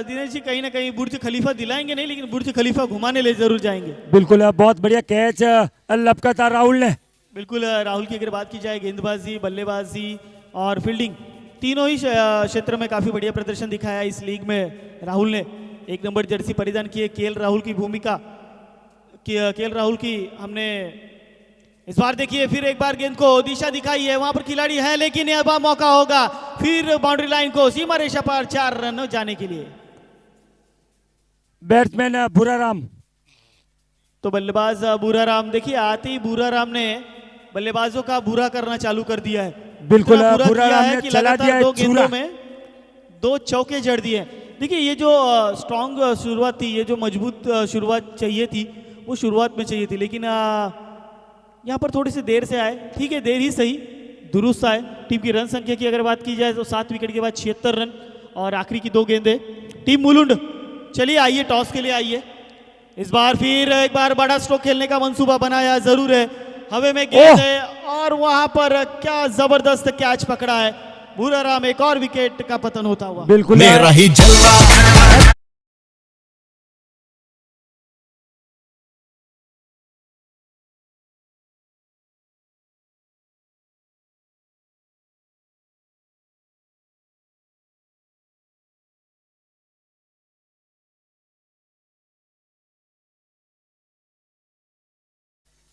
Speaker 1: दिनेश जी कहीं ना कहीं बुर्ज खलीफा दिलाएंगे नहीं, लेकिन बुर्ज खलीफा घुमाने ले जरूर जाएंगे।
Speaker 2: बिल्कुल बहुत बढ़िया कैच लपका था राहुल ने।
Speaker 1: बिल्कुल राहुल की अगर बात की जाए, गेंदबाजी, बल्लेबाजी और फील्डिंग तीनों ही क्षेत्र में काफी बढ़िया प्रदर्शन दिखाया इस लीग में। राहुल ने 1 नंबर जर्सी परिधान की है। केएल राहुल की भूमिका, केएल राहुल की हमने इस बार देखिए फिर एक बार गेंद को दिशा दिखाई है, वहां पर खिलाड़ी है, लेकिन यह बार मौका होगा फिर बाउंड्री लाइन को सीमा रेखा पर 4 रन जाने के लिए।
Speaker 2: बैट्समैन बुराराम,
Speaker 1: तो बल्लेबाज बुराराम, देखिए आते ही बुराराम ने बल्लेबाजों का बुरा करना चालू कर दिया है।
Speaker 2: बिल्कुल
Speaker 1: बुरा
Speaker 2: बुराराम
Speaker 1: किया है
Speaker 2: ने
Speaker 1: कि
Speaker 2: चला
Speaker 1: लगातार
Speaker 2: दिया
Speaker 1: 2 गेंदों
Speaker 2: चूरा।
Speaker 1: में 2 चौके जड़ दिए हैं। देखिए ये जो स्ट्रॉन्ग शुरुआत थी, ये जो मजबूत शुरुआत चाहिए थी, वो शुरुआत में चाहिए थी, लेकिन यहाँ पर थोड़ी सी देर से आए। ठीक है, देर ही सही, दुरुस्त आए। टीम की रन संख्या की अगर बात की जाए तो 7 विकेट के बाद 76 रन और आखिरी की 2 गेंदें। टीम मुलुंड, चलिए आइए, टॉस के लिए आइए। इस बार फिर एक बार बड़ा स्ट्रोक खेलने का मंसूबा बनाया जरूर है। हवे में गेंद है और वहां पर क्या जबरदस्त कैच पकड़ा है। बुरा राम, एक और विकेट का पतन होता हुआ।
Speaker 2: बिल्कुल
Speaker 3: मेरा ही जलवा।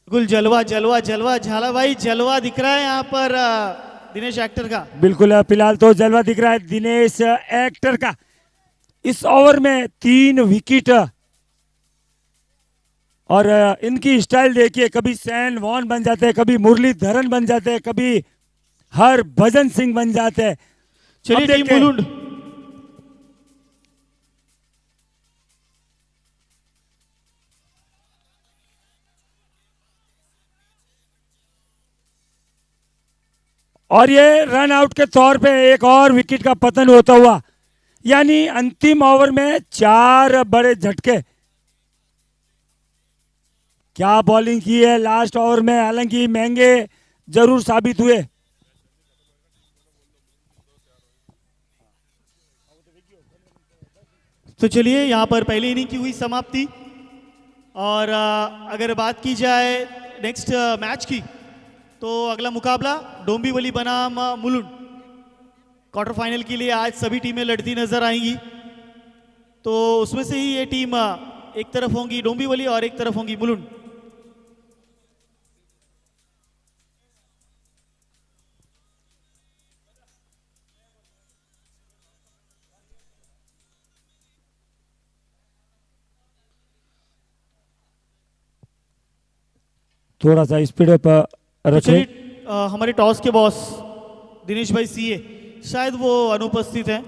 Speaker 1: बिल्कुल जलवा जलवा जलवा, झाला भाई जलवा दिख रहा है यहाँ पर दिनेश एक्टर का।
Speaker 2: बिल्कुल फिलहाल तो जलवा दिख रहा है दिनेश एक्टर का। इस ओवर में 3 विकेट और इनकी स्टाइल देखिए, कभी सैन वॉन बन जाते हैं, कभी मुरलीधरन बन जाते हैं, कभी हरभजन सिंह बन जाते हैं।
Speaker 1: चलिए टीम
Speaker 2: देखते हैं।
Speaker 1: मुलुंड,
Speaker 2: और ये रन आउट के तौर पे एक और विकेट का पतन होता हुआ, यानी अंतिम ओवर में 4 बड़े झटके। क्या बॉलिंग की है लास्ट ओवर में, हालांकि महंगे जरूर साबित हुए।
Speaker 1: तो चलिए यहाँ पर पहली इनिंग की हुई समाप्ति। और अगर बात की जाए नेक्स्ट मैच की, तो अगला मुकाबला डोंबिवली बनाम मुलुंड। क्वार्टर फाइनल के लिए आज सभी टीमें लड़ती नजर आएंगी। तो उसमें से ही ये टीम एक तरफ होंगी डोंबिवली और एक तरफ होंगी मुलुंड।
Speaker 2: थोड़ा सा स्पीड अप
Speaker 1: तो
Speaker 2: रखें।
Speaker 1: चलिए हमारे टॉस के बॉस दिनेश भाई सीए, शायद वो अनुपस्थित हैं।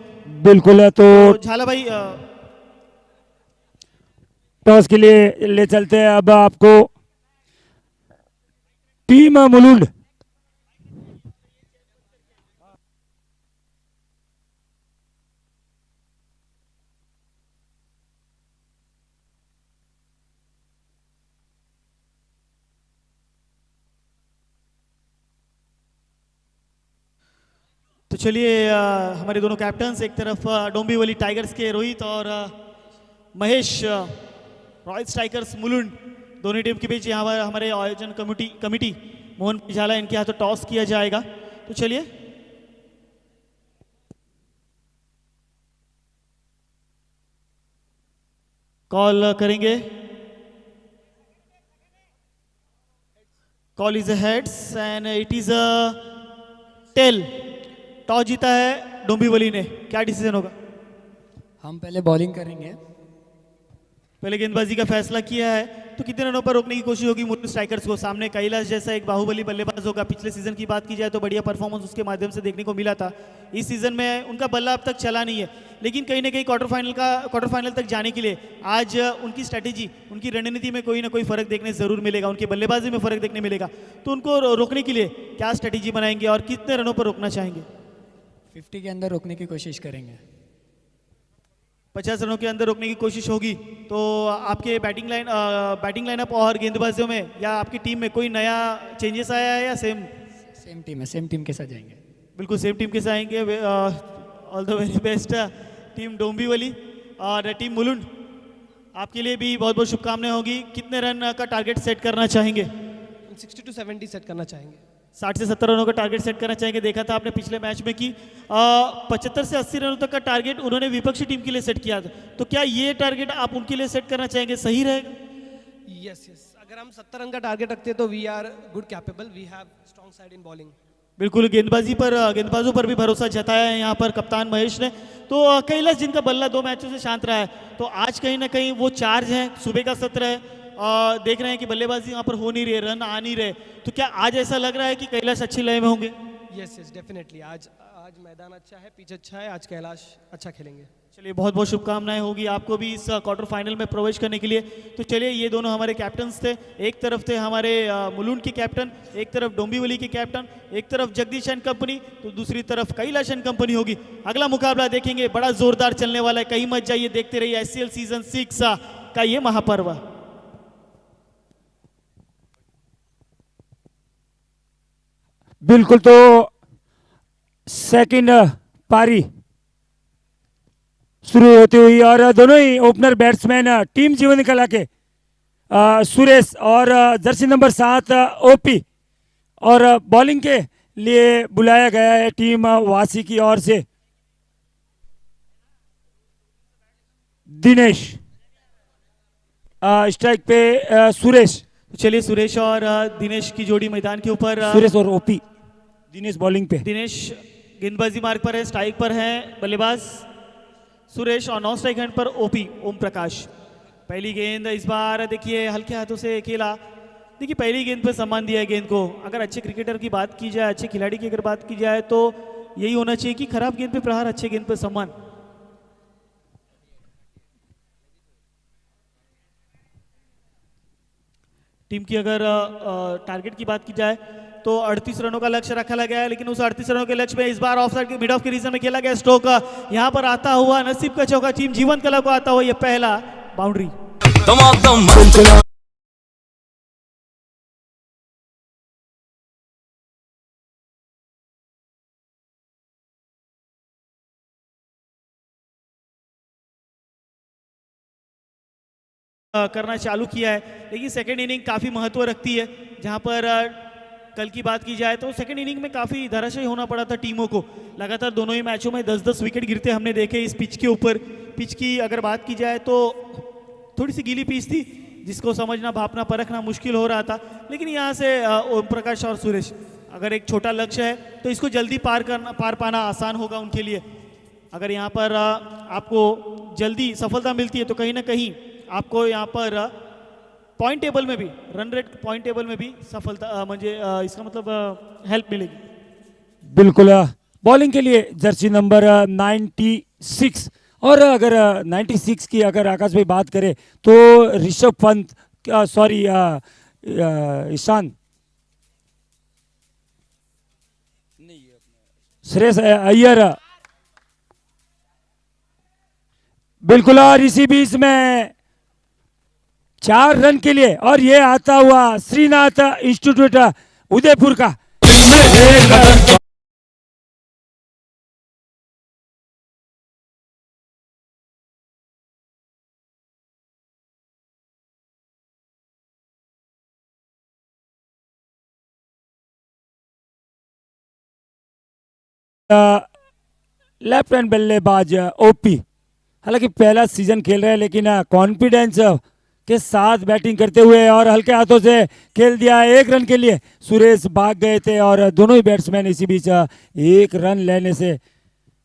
Speaker 2: बिल्कुल है, तो
Speaker 1: तो झाला भाई
Speaker 2: टॉस के लिए ले चलते हैं अब आपको टीम मुलुंड।
Speaker 1: तो चलिए हमारे दोनों कैप्टन्स, एक तरफ डोंबिवली टाइगर्स के रोहित और महेश, रॉयल स्ट्राइकर्स मुलुंड, दोनों टीम के बीच यहाँ पर हमारे आयोजन कमिटी मोहन झाला, इनके हाथों टॉस किया जाएगा। तो चलिए कॉल करेंगे। Call is a heads and it is a tail. Toss जीता है डोंबिवली ने, क्या डिसीजन होगा?
Speaker 4: हम पहले बॉलिंग करेंगे।
Speaker 1: पहले गेंदबाजी का फैसला किया है, तो कितने रनों पर रोकने की कोशिश होगी मुलुंड स्ट्राइकर्स को? सामने कैलाश जैसा एक बाहुबली बल्लेबाज होगा। पिछले सीजन की बात की जाए तो बढ़िया परफॉर्मेंस उसके माध्यम से देखने को मिला था। इस सीजन में उनका बल्ला अब तक चला नहीं है, लेकिन कहीं ना कहीं क्वार्टर फाइनल तक जाने के लिए आज उनकी स्ट्रैटेजी, उनकी रणनीति में कोई ना कोई फर्क देखने जरूर मिलेगा, उनकी बल्लेबाजी में फर्क देखने मिलेगा। तो उनको रोकने के लिए क्या स्ट्रैटेजी बनाएंगे और कितने रनों पर रोकना चाहेंगे?
Speaker 4: 50 के अंदर रोकने की कोशिश करेंगे।
Speaker 1: 50 रनों के अंदर रोकने की कोशिश होगी। तो आपके बैटिंग लाइनअप और गेंदबाजियों में या आपकी टीम में कोई नया चेंजेस आया है या
Speaker 4: सेम टीम है, सेम टीम के साथ जाएंगे।
Speaker 1: बिल्कुल सेम टीम के साथ आएंगे। All the very best team Dombivli और टीम मुलुंड, आपके लिए भी बहुत बहुत शुभकामनाएं होगी। कितने रन का टारगेट सेट करना चाहेंगे?
Speaker 5: 60 to 70 सेट करना चाहेंगे।
Speaker 1: 60 से 70 रनों का टारगेट सेट करना चाहेंगे। देखा था आपने पिछले मैच में कि 75 से 80 रनों तक का टारगेट उन्होंने विपक्षी टीम के लिए सेट किया था। तो क्या ये टारगेट आप उनके लिए सेट करना चाहेंगे? सही रहेगा?
Speaker 5: यस, अगर हम 70 रन का टारगेट रखते हैं तो we are good capable, we have strong side in bowling.
Speaker 1: बिल्कुल गेंदबाजों पर भी भरोसा जताया है यहाँ पर कप्तान महेश ने। तो कैलाश जिनका बल्ला 2 मैचों से शांत रहा है, तो आज कहीं ना कहीं वो चार्ज हैं। सुबह का सत्र है, देख रहे हैं कि बल्लेबाजी यहाँ पर हो नहीं रही, रन आ नहीं रहे। तो क्या आज ऐसा लग रहा है कि कैलाश अच्छी लय में होंगे?
Speaker 5: Yes definitely. आज आज मैदान अच्छा है, पिच अच्छा है, आज कैलाश अच्छा खेलेंगे।
Speaker 1: चलिए बहुत बहुत शुभकामनाएं होगी आपको भी इस क्वार्टर फाइनल में प्रवेश करने के लिए। तो चलिए ये दोनों हमारे कैप्टन्स थे, एक तरफ थे हमारे मुलुंड के कैप्टन, एक तरफ डोंबिवली के कैप्टन, एक तरफ जगदीश एंड कंपनी, तो दूसरी तरफ कैलाश एंड कंपनी होगी। अगला मुकाबला देखेंगे, बड़ा जोरदार चलने वाला है, कहीं मत जाइए, देखते रहिए SCL सीजन 6 का ये महापर्व।
Speaker 2: बिल्कुल, तो सेकंड पारी शुरू होती हुई और दोनों ही ओपनर बैट्समैन टीम जीवन कला के सुरेश और जर्सी नंबर 7 ओपी, और बॉलिंग के लिए बुलाया गया है टीम वासी की ओर से दिनेश, स्ट्राइक पे सुरेश।
Speaker 1: चलिए सुरेश और दिनेश की जोड़ी मैदान के ऊपर।
Speaker 2: सुरेश और ओपी, दिनेश बॉलिंग पे।
Speaker 1: दिनेश गेंदबाजी मार्ग पर है, स्ट्राइक पर है बल्लेबाज सुरेश, और नॉन स्ट्राइक हैंड पर ओपी ओम प्रकाश। पहली गेंद इस बार देखिए हल्के हाथों से खेला। देखिए पहली गेंद पर सम्मान दिया है गेंद को। अगर अच्छे क्रिकेटर की बात की जाए, अच्छे खिलाड़ी की अगर बात की जाए तो यही होना चाहिए कि खराब गेंद पे प्रहार, अच्छे गेंद पे सम्मान। टीम की अगर टारगेट की बात की जाए तो 38 रनों का लक्ष्य रखा गया है, लेकिन उस 38 रनों के लक्ष्य में इस बार ऑफ साइड के मिड ऑफ के रीजन में खेला गया स्ट्रोक। यहां पर आता हुआ नसीब का चौका टीम जीवन कला को आता हुआ यह पहला बाउंड्री। करना चालू किया है, लेकिन सेकेंड इनिंग काफ़ी महत्व रखती है। जहां पर कल की बात की जाए तो सेकेंड इनिंग में काफ़ी धराशायी होना पड़ा था टीमों को। लगातार दोनों ही मैचों में 10-10 विकेट गिरते हमने देखे इस पिच के ऊपर। पिच की अगर बात की जाए तो थोड़ी सी गीली पिच थी, जिसको समझना, भापना, परखना मुश्किल हो रहा था। लेकिन यहाँ से ओम प्रकाश और सुरेश, अगर एक छोटा लक्ष्य है तो इसको जल्दी पार पाना आसान होगा उनके लिए। अगर यहाँ पर आपको जल्दी सफलता मिलती है तो कहीं ना कहीं आपको यहाँ पर पॉइंट टेबल में भी, रन रेट पॉइंट टेबल में भी सफलता मुझे इसका मतलब हेल्प मिलेगी।
Speaker 2: बिल्कुल, बॉलिंग के लिए जर्सी नंबर 96, और अगर 96 की अगर आकाश भाई बात करें तो ऋषभ पंत, सॉरी ईशान, श्रेयस अय्यर। बिल्कुल, और इसी बीच में 4 रन के लिए, और ये आता हुआ श्रीनाथ इंस्टीट्यूट उदयपुर का लेफ्ट हैंड बल्लेबाज ओपी। हालांकि पहला सीजन खेल रहे हैं, लेकिन कॉन्फिडेंस के साथ बैटिंग करते हुए और हल्के हाथों से खेल दिया। 1 रन के लिए सुरेश भाग गए थे, और दोनों ही बैट्समैन इसी बीच 1 रन लेने से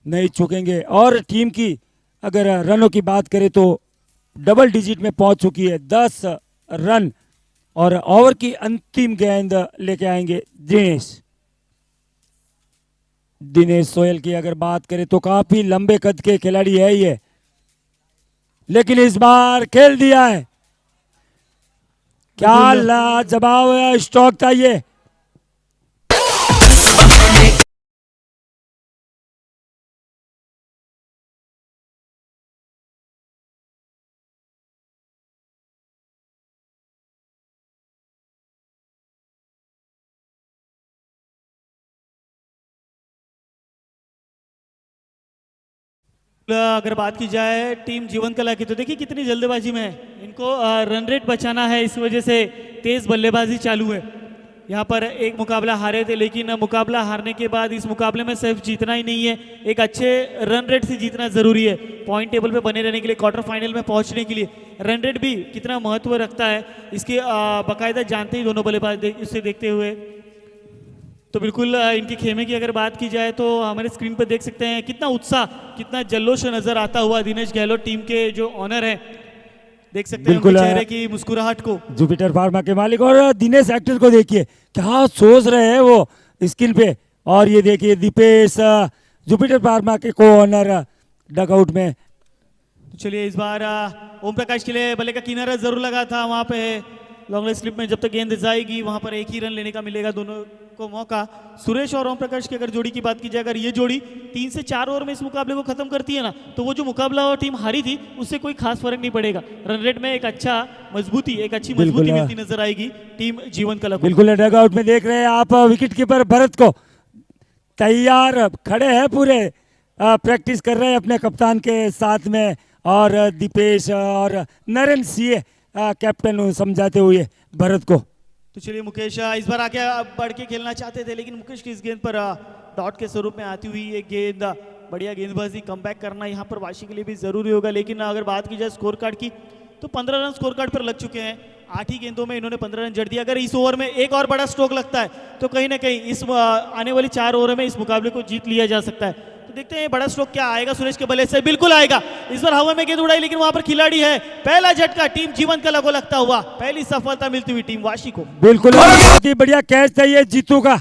Speaker 2: नहीं चूकेंगे। और टीम की अगर रनों की बात करें तो डबल डिजिट में पहुंच चुकी है, 10 रन, और ओवर की अंतिम गेंद लेके आएंगे दिनेश सोयल की अगर बात करें तो काफी लंबे कद के खिलाड़ी है ये, लेकिन इस बार खेल दिया है। क्या लाजवाब स्ट्रोक था ये।
Speaker 1: अगर बात की जाए टीम जीवन कला की तो देखिए कितनी जल्दबाजी में है। इनको रन रेट बचाना है, इस वजह से तेज बल्लेबाजी चालू है। यहाँ पर एक मुकाबला हारे थे, लेकिन मुकाबला हारने के बाद इस मुकाबले में सिर्फ जीतना ही नहीं है, एक अच्छे रन रेट से जीतना जरूरी है। पॉइंट टेबल पे बने रहने के लिए, क्वार्टर फाइनल में पहुंचने के लिए रन रेट भी कितना महत्व रखता है, इसके बाकायदा जानते ही दोनों बल्लेबाज इसे देखते हुए। तो बिल्कुल इनके खेमे की अगर बात की जाए तो हमारे स्क्रीन पर देख सकते हैं कितना उत्साह, कितना जल्लोश नजर आता हुआ दिनेश गहलोत टीम के जो ऑनर हैं, देख सकते हैं उनके चेहरे की मुस्कुराहट को।
Speaker 2: जुपिटर फार्मा के मालिक और दिनेश एक्टर को देखिए क्या सोच रहे हैं वो स्क्रीन पे। और ये देखिए दीपेश जुपिटर फार्मा के को ऑनर डगआउट में।
Speaker 1: तो चलिए इस बार ओम प्रकाश के लिए बल्ले का किनारा जरूर लगा था वहां पे लॉन्ग लेग स्लिप में। जब तक गेंद जाएगी वहां पर एक ही रन लेने का मिलेगा दोनों को मौका। सुरेश और ओम प्रकाश की अगर जोड़ी की बात की जाए, अगर ये जोड़ी 3 से 4 ओवर में इस मुकाबले को खत्म करती है ना, तो वो जो मुकाबला और टीम हारी थी उससे कोई खास फर्क नहीं पड़ेगा। रन रेट में एक अच्छी मजबूती मिलती नजर आएगी टीम जीवन कला को।
Speaker 2: बिल्कुल डगआउट में देख रहे हैं आप विकेट कीपर भरत को, तैयार खड़े हैं पूरे, प्रैक्टिस कर रहे हैं अपने कप्तान के साथ में, और दीपेश और नरेंद्र सिंह कैप्टन समझाते हुए भरत को।
Speaker 1: तो चलिए मुकेश इस बार आगे बढ़ के खेलना चाहते थे, लेकिन मुकेश की इस गेंद पर डॉट के स्वरूप में आती हुई ये गेंद, बढ़िया गेंदबाजी, कमबैक करना यहाँ पर वाशी के लिए भी जरूरी होगा। लेकिन अगर बात की जाए स्कोर कार्ड की, तो 15 रन स्कोर कार्ड पर लग चुके हैं। 8 ही गेंदों में इन्होंने 15 रन जड़ दिया। अगर इस ओवर में एक और बड़ा स्ट्रोक लगता है तो कहीं ना कहीं इस आने वाली 4 ओवर में इस मुकाबले को जीत लिया जा सकता है। तो देखते हैं बड़ा स्ट्रोक क्या आएगा सुरेश के बल्ले से। बिल्कुल आएगा, इस बार हवा में गेंद उड़ाई, लेकिन वहां पर खिलाड़ी है। पहला झटका टीम जीवन कला को लगता हुआ, पहली सफलता मिलती हुई टीम वाशी को।
Speaker 2: बिल्कुल बहुत ही बढ़िया कैच था ये जीतू का।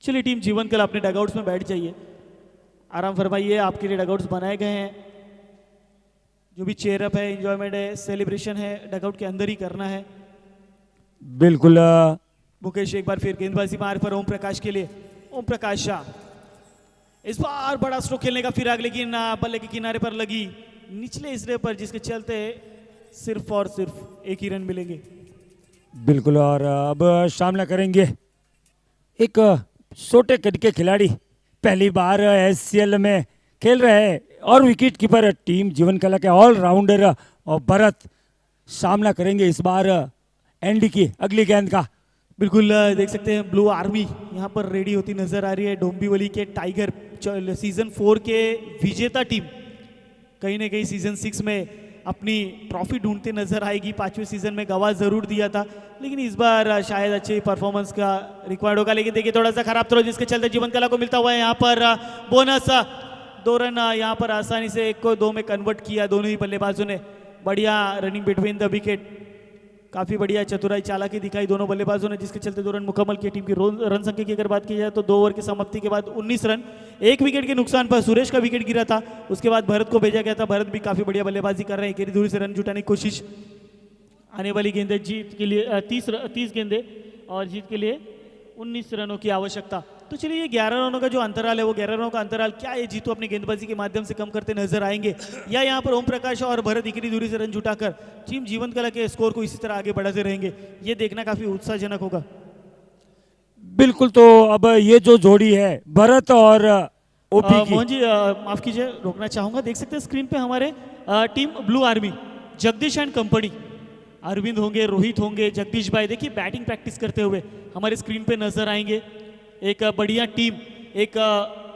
Speaker 1: चलिए टीम जीवन कल अपने डगआउट्स में बैठ जाइए, आराम फरमाइए। आपके लिए डगआउट्स बनाए गए हैं। जो भी चेयरअप है, एंजॉयमेंट है, सेलिब्रेशन है, डगआउट के अंदर ही करना है।
Speaker 2: बिल्कुल
Speaker 1: मुकेश एक बार फिर गेंदबाजी मार पर ओम प्रकाश के लिए। ओम प्रकाश शाह इस बार बड़ा स्ट्रोक खेलने का फिराक, लेकिन बल्ले के किनारे पर लगी निचले हिस्से पर, जिसके चलते सिर्फ और सिर्फ एक ही रन मिलेंगे।
Speaker 2: बिल्कुल। और अब सामना करेंगे एक छोटे कद के खिलाड़ी, पहली बार एससीएल में खेल रहे हैं, और विकेट कीपर टीम जीवन कला के ऑलराउंडर और भरत सामना करेंगे इस बार एंडी की अगली गेंद का।
Speaker 1: बिल्कुल देख सकते हैं ब्लू आर्मी यहाँ पर रेडी होती नजर आ रही है। डोंबिवली के टाइगर सीजन 4 के विजेता टीम कहीं ना कहीं सीजन 6 में अपनी ट्रॉफी ढूंढते नजर आएगी। 5वें सीजन में गवा जरूर दिया था, लेकिन इस बार शायद अच्छी परफॉर्मेंस का रिक्वायर्ड होगा। लेकिन देखिए थोड़ा सा खराब थ्रो, जिसके चलते जीवन कला को मिलता हुआ है यहाँ पर बोनस। 2 रन यहाँ पर आसानी से 1 को 2 में कन्वर्ट किया दोनों ही बल्लेबाजों ने। बढ़िया रनिंग बिटवीन द विकेट, काफी बढ़िया चतुराई चालाकी दिखाई दोनों बल्लेबाजों ने, जिसके चलते 2 रन मुकम्मल किए। टीम की रन संख्या की अगर बात की जाए तो 2 ओवर की समाप्ति के बाद 19 रन। 1 विकेट के नुकसान पर सुरेश का विकेट गिरा था, उसके बाद भरत को भेजा गया था। भरत भी काफी बढ़िया बल्लेबाजी कर रहे हैं, गहरी दूरी से रन जुटाने की कोशिश। आने वाली गेंदें जीत के लिए 30 गेंदें और जीत के लिए 19 रनों की आवश्यकता। तो चलिए ये 11 रनों का जो अंतराल है, वो 11 रनों का अंतराल क्या ये जीतू अपनी गेंदबाजी के माध्यम से कम करते नजर आएंगे, या यहाँ पर ओम प्रकाश और भरत इकनी दूरी से रन जुटाकर टीम जीवन कला के स्कोर को इसी तरह आगे बढ़ाते रहेंगे, ये देखना काफी उत्साहजनक होगा।
Speaker 2: बिल्कुल। तो अब ये जो जोड़ी है भरत और ओपी की,
Speaker 1: मोहन जी माफ कीजिए, रोकना चाहूंगा। देख सकते हैं स्क्रीन पे हमारे team blue army, Jagdish and company, Arvind होंगे, रोहित होंगे, जगदीश भाई, देखिए बैटिंग प्रैक्टिस करते हुए हमारे स्क्रीन पे नजर आएंगे। एक बढ़िया टीम, एक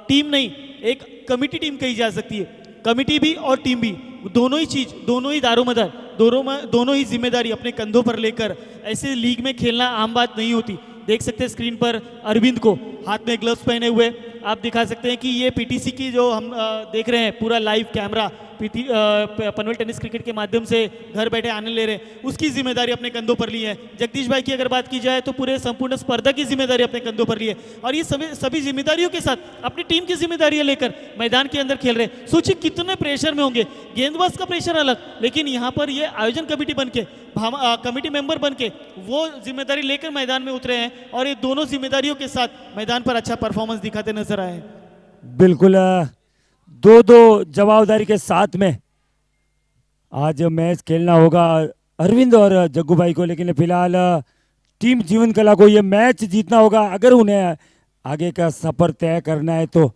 Speaker 1: टीम नहीं, एक कमिटी टीम कही जा सकती है। कमिटी भी और टीम भी, दोनों ही चीज, दोनों ही दारोमदार, दोनों ही जिम्मेदारी अपने कंधों पर लेकर ऐसे लीग में खेलना आम बात नहीं होती। देख सकते हैं स्क्रीन पर अरविंद को हाथ में ग्लव्स पहने हुए आप दिखा सकते हैं कि ये पीटीसी की जो हम देख रहे हैं पूरा live camera Panvel tennis cricket के माध्यम से घर बैठे आनंद ले रहे हैं, उसकी जिम्मेदारी अपने कंधों पर ली है। जगदीश भाई की अगर बात की जाए तो पूरे संपूर्ण स्पर्धा की जिम्मेदारी अपने कंधों पर ली है, और ये सभी जिम्मेदारियों के साथ अपनी टीम की जिम्मेदारियां लेकर मैदान के अंदर खेल रहे हैं। सोचिए कितने प्रेशर में होंगे, गेंदबाज का प्रेशर अलग, लेकिन यहाँ पर ये आयोजन कमेटी बन के, कमेटी मेंबर बन के वो जिम्मेदारी लेकर मैदान में उतरे हैं, और ये दोनों जिम्मेदारियों के साथ मैदान पर अच्छा परफॉर्मेंस दिखाते नजर आए हैं।
Speaker 2: बिल्कुल। 2-2 जवाबदारी के साथ में आज मैच खेलना होगा अरविंद और जग्गू भाई को, लेकिन फिलहाल टीम जीवन कला को ये मैच जीतना होगा अगर उन्हें आगे का सफर तय करना है तो।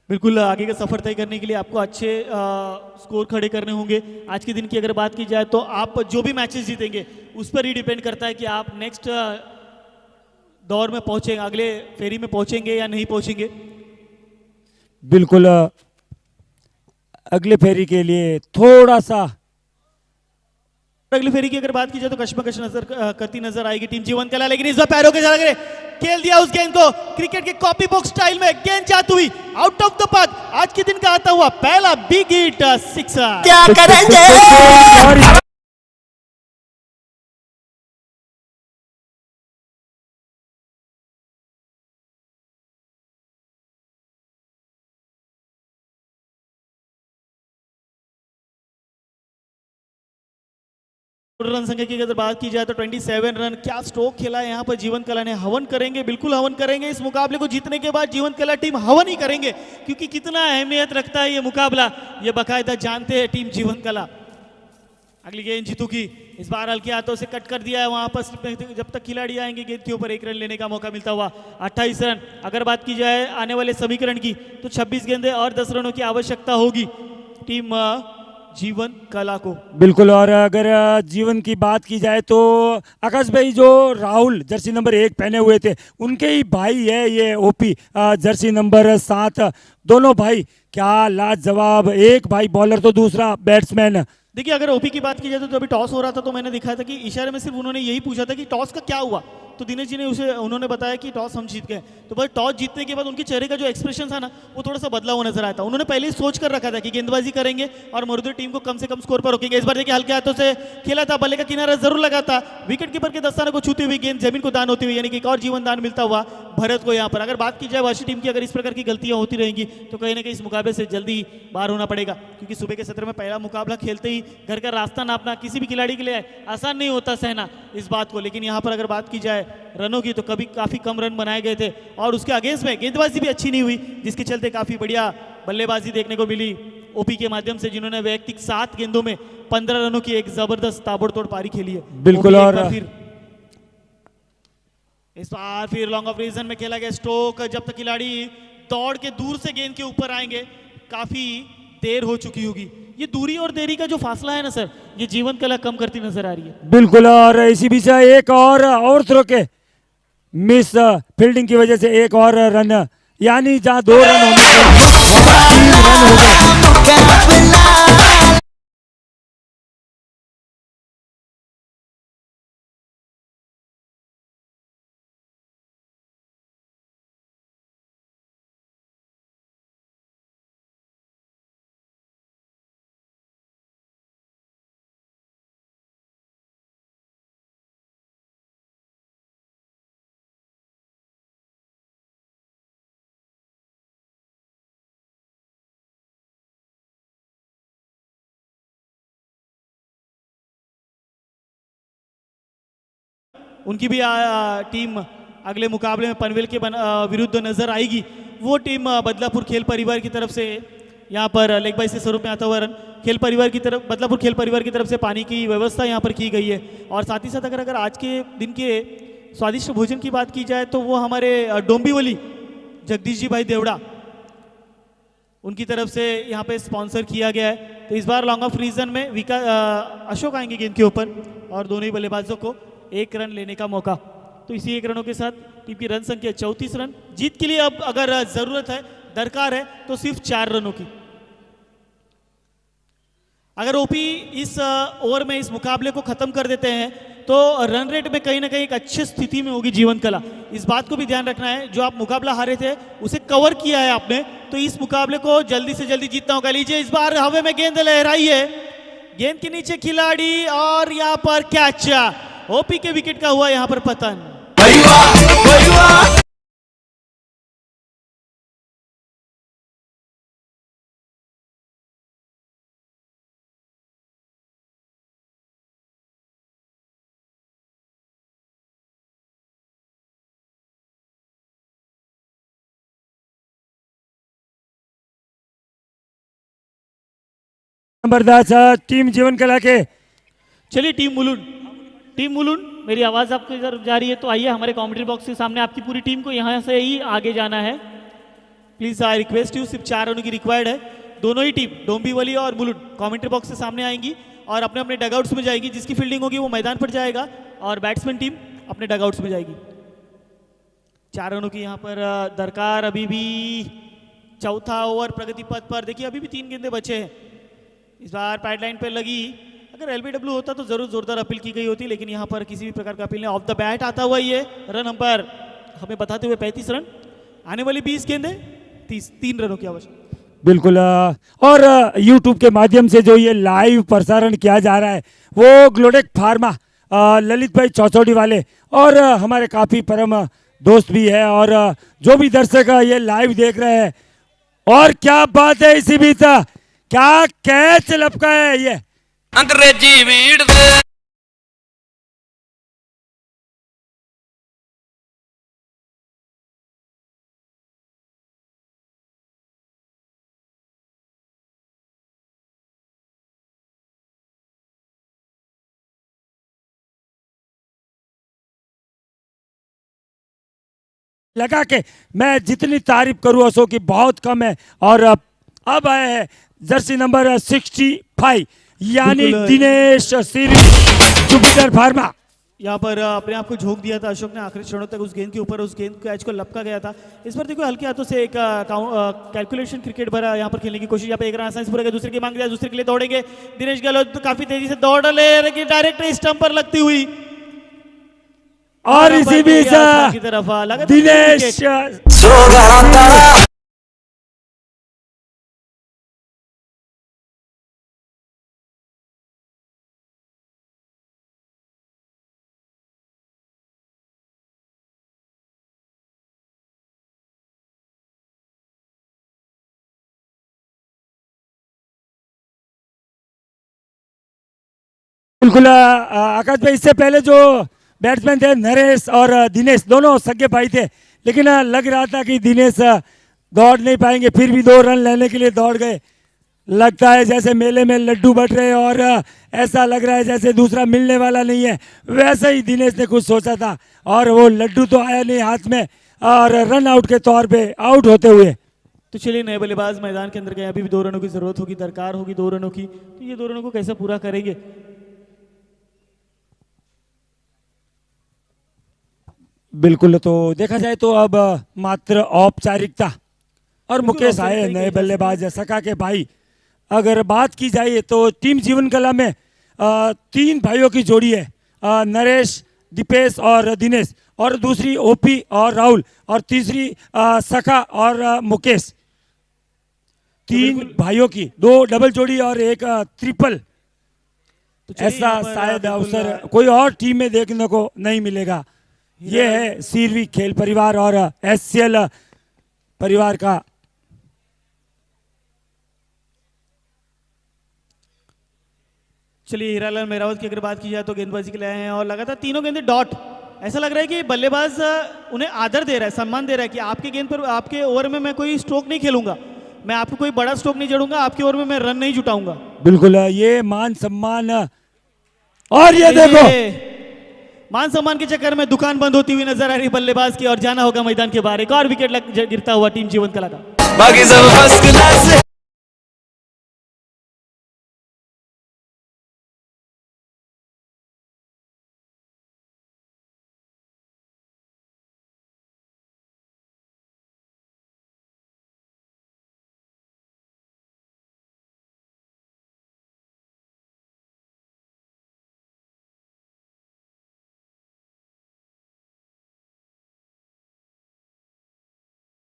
Speaker 1: बिल्कुल आगे का सफर तय करने के लिए आपको अच्छे स्कोर खड़े करने होंगे। आज के दिन की अगर बात की जाए तो आप जो भी मैचेस जीतेंगे उस पर ही डिपेंड करता है कि आप नेक्स्ट दौर में पहुंचेंगे, अगले फेरी में पहुंचेंगे या नहीं पहुंचेंगे।
Speaker 2: बिल्कुल अगले फेरी के लिए थोड़ा सा
Speaker 1: अगली फेरी की अगर बात की जाए तो कश्मकश करती नजर आएगी टीम जीवन कला, लेकिन इस बार पैरों के साथ खेल दिया उस गेंद को क्रिकेट के कॉपी बॉक्स स्टाइल में। गेंद जाती हुई आउट ऑफ द पार्क, आज के दिन का आता हुआ पहला बिग हिट सिक्सर।
Speaker 2: क्या करेंगे।
Speaker 1: रन संख्या की अगर बात की जाए तो 27 रन, क्या स्ट्रोक खेला है यहाँ पर जीवन कला ने। हवन करेंगे, बिल्कुल हवन करेंगे। इस मुकाबले को जीतने के बाद जीवन कला टीम हवन ही करेंगे, क्योंकि कितना अहमियत रखता है ये मुकाबला, ये बाकायदा जानते हैं टीम जीवन कला। अगली गेंद जीतू की, इस बार हल्के हाथों से कट कर दिया है वहां पर। जब तक खिलाड़ी आएंगे गेंद के ऊपर 1 रन लेने का मौका मिलता हुआ 28 रन। अगर बात की जाए आने वाले समीकरण की तो 26 गेंदें और 10 रनों की आवश्यकता होगी टीम जीवन कला को।
Speaker 2: बिल्कुल, और अगर जीवन की बात की जाए तो आकाश भाई जो राहुल जर्सी नंबर 1 पहने हुए थे उनके ही भाई है ये ओपी जर्सी नंबर 7। दोनों भाई क्या लाजवाब, एक भाई बॉलर तो दूसरा बैट्समैन।
Speaker 1: देखिए अगर ओपी की बात की जाए तो अभी टॉस हो रहा था तो मैंने दिखाया था कि इशारे में सिर्फ उन्होंने यही पूछा था कि टॉस का क्या हुआ, तो दिनेश जी ने उन्होंने बताया कि टॉस हम जीत गए। तो बस टॉस जीतने के बाद उनके चेहरे का जो एक्सप्रेशन था ना वो थोड़ा सा बदला हुआ नजर आया था। उन्होंने पहले ही सोच कर रखा था कि गेंदबाजी करेंगे और मरुदु टीम को कम से कम स्कोर पर रोकेंगे। इस बार देखिए हल्के हाथों से खेला था, बल्ले का किनारा जरूर लगा था, विकेट कीपर के दस्ताने को छूती हुई गेंद जमीन को दान होती हुई, यानी कि एक और जीवन दान मिलता हुआ भरत को यहाँ पर। अगर बात की जाए वाशी टीम की, अगर इस प्रकार की गलतियां होती रहेंगी तो कहीं ना कहीं इस मुकाबले से जल्दी बाहर होना पड़ेगा, क्योंकि सुबह के सत्र में पहला मुकाबला खेलते ही घर का रास्ता नापना किसी भी खिलाड़ी के लिए आसान नहीं होता सहना इस बात को। लेकिन यहाँ पर अगर बात की जाए रनों की तो कभी काफी कम रन बनाए गए थे और उसके अगेंस्ट में गेंदबाजी भी अच्छी नहीं हुई, जिसके चलते काफी बढ़िया बल्लेबाजी देखने को मिली ओपी के माध्यम से, जिन्होंने वैयक्तिक 7 गेंदों में 15 रनों की एक जबरदस्त ताबड़तोड़ पारी खेली है।
Speaker 2: बिल्कुल, और
Speaker 1: इस बार फिर लॉन्ग ऑफ रीजन में खेला गया स्ट्रोक। जब तक खिलाड़ी दौड़ के दूर से गेंद के ऊपर आएंगे काफी देर हो चुकी होगी। ये दूरी और देरी का जो फासला है ना सर, ये जीवन कला कम करती नजर आ रही है।
Speaker 2: बिल्कुल, और इसी बीच एक और थ्रो के मिस फील्डिंग की वजह से एक और रन, यानी जहां 2 रन होने थे वहां 3 रन हो गए।
Speaker 1: उनकी भी टीम अगले मुकाबले में पनवेल के विरुद्ध नजर आएगी। वो टीम बदलापुर खेल परिवार की तरफ से यहाँ पर लेग बाई से स्वरूप में आता हुआ रन खेल परिवार की तरफ, बदलापुर खेल परिवार की तरफ से पानी की व्यवस्था यहाँ पर की गई है। और साथ ही साथ अगर आज के दिन के स्वादिष्ट भोजन की बात की जाए तो वो हमारे डोंबिवली जगदीश जी भाई देवड़ा उनकी तरफ से यहाँ पे स्पॉन्सर किया गया है। तो इस बार लॉन्ग ऑफ रीजन में अशोक आएंगे गेंद के ऊपर और दोनों ही बल्लेबाजों को 1 रन लेने का मौका। तो इसी 1 रनों के साथ टीम की रन संख्या 34 रन। जीत के लिए अब अगर जरूरत है, दरकार है तो सिर्फ 4 रनों की। अगर ओपी इस ओवर में इस मुकाबले को खत्म कर देते हैं तो रन रेट में कहीं ना कहीं एक अच्छी स्थिति में होगी जीवन कला। इस बात को भी ध्यान रखना है, जो आप मुकाबला हारे थे उसे कवर किया है आपने, तो इस मुकाबले को जल्दी से जल्दी जीतना होगा। लीजिए इस बार हवा में गेंद लहराई है, गेंद के नीचे खिलाड़ी और यहाँ पर कैच। ओपी के विकेट का हुआ यहाँ पर पतन।
Speaker 2: नंबर 10 टीम जीवन कला के।
Speaker 1: चलिए टीम मुलुंड
Speaker 3: मेरी आवाज़ आपकी तरफ जा रही है तो आइए हमारे कमेंट्री बॉक्स के सामने आपकी पूरी टीम को यहाँ से ही आगे जाना है।
Speaker 1: प्लीज आई रिक्वेस्ट यू, सिर्फ 4 रनों की रिक्वायर्ड है। दोनों ही टीम डोंबिवली और मुलुंड कमेंट्री बॉक्स से सामने आएंगी और अपने अपने डगआउट्स में जाएगी। जिसकी फील्डिंग होगी वो मैदान पर जाएगा और बैट्समैन टीम अपने डगआउट्स में जाएगी। 4 रनों की यहाँ पर दरकार। अभी भी चौथा ओवर प्रगति पथ पर। देखिए अभी भी 3 गेंदें बचे हैं। इस बार पैडलाइन पर लगी। अगर एलबीडब्ल्यू होता तो जरूर जोरदार अपील की गई होती, लेकिन यहाँ पर किसी भी प्रकार का अपील नहीं। ऑफ द बैट आता हुआ ये रन अंपायर हमें बताते हुए 35 रन। आने वाली 20 गेंदें 3 रनों की आवश्यकता।
Speaker 2: बिल्कुल। और YouTube के माध्यम से जो ये लाइव प्रसारण किया जा रहा है वो ग्लोडेक फार्मा ललित भाई चौचौड़ी वाले और हमारे काफ़ी परम दोस्त भी है और जो भी दर्शक ये लाइव देख रहे हैं। और क्या बात है, इसी बीच क्या कैच लपका है ये
Speaker 6: अंग्रेजी वीड दे।
Speaker 2: लगा के मैं जितनी तारीफ करूं असो की बहुत कम है। और अब आए हैं जर्सी नंबर 65 यानी
Speaker 1: बिल्कुल।
Speaker 2: दिनेश सीरी जुपिटर फार्मा।
Speaker 1: यहाँ पर अपने आप को झोंक दिया था अशोक ने आखिरी क्षणों तक उस गेंद के ऊपर। उस गेंद कैच को लपका गया था। इस पर देखो हल्के हाथों से एक कैलकुलेशन क्रिकेट भरा यहाँ पर खेलने की कोशिश। यहाँ पे एक रन आसानी से पूरा किया, दूसरे की मांग दिया, दूसरे के लिए दौड़ेंगे दिनेश गहलोत। तो काफी तेजी से दौड़ ले लेकिन डायरेक्ट स्टंप पर लगती हुई
Speaker 2: और इसी बीच
Speaker 1: की तरफ
Speaker 2: दिनेश बिल्कुल। आकाश भाई इससे पहले जो बैट्समैन थे नरेश और दिनेश दोनों सगे भाई थे, लेकिन लग रहा था कि दिनेश दौड़ नहीं पाएंगे, फिर भी 2 रन लेने के लिए दौड़ गए। लगता है जैसे मेले में लड्डू बट रहे और ऐसा लग रहा है जैसे दूसरा मिलने वाला नहीं है। वैसे ही दिनेश ने कुछ सोचा था और वो लड्डू तो आया नहीं हाथ में और रन आउट के तौर पे आउट होते हुए।
Speaker 1: तो चलिए नए बल्लेबाज मैदान के अंदर गए। अभी भी 2 रनों की जरूरत होगी, दरकार होगी 2 रनों की। तो ये 2 रनों को कैसे पूरा करेंगे?
Speaker 2: बिल्कुल। तो देखा जाए तो अब मात्र औपचारिकता और मुकेश आए नए बल्लेबाज सका के भाई। अगर बात की जाए तो टीम जीवन कला में 3 भाइयों की जोड़ी है, नरेश, दीपेश और दिनेश, और दूसरी ओपी और राहुल, और तीसरी सखा और मुकेश। 3 भाइयों की 2 डबल जोड़ी और एक ट्रिपल।
Speaker 1: तो चलिए
Speaker 2: ऐसा
Speaker 1: यहाँ पर
Speaker 2: शायद
Speaker 1: बिल्कुल
Speaker 2: अवसर कोई और टीम में देखने को नहीं मिलेगा। ये है सीरवी खेल परिवार और एससीएल परिवार का।
Speaker 1: चलिए हीरालाल मेहरावत की अगर बात की जाए तो गेंदबाजी के लिए आए हैं और लगातार तीनों गेंदें डॉट। ऐसा लग रहा है कि बल्लेबाज उन्हें आदर दे रहा है, सम्मान दे रहा है कि आपके गेंद पर, आपके ओवर में मैं कोई स्ट्रोक नहीं खेलूंगा, मैं आपको कोई बड़ा स्ट्रोक नहीं जड़ूंगा, आपके ओवर में मैं रन नहीं जुटाऊंगा।
Speaker 2: बिल्कुल। ये मान सम्मान और ये देखो
Speaker 1: मान सम्मान के चक्कर में दुकान बंद होती हुई नजर आ रही बल्लेबाज की और जाना होगा मैदान के बाहर। एक और विकेट गिरता हुआ टीम जीवन कला का।
Speaker 6: बाकी सब फर्स्ट क्लास है।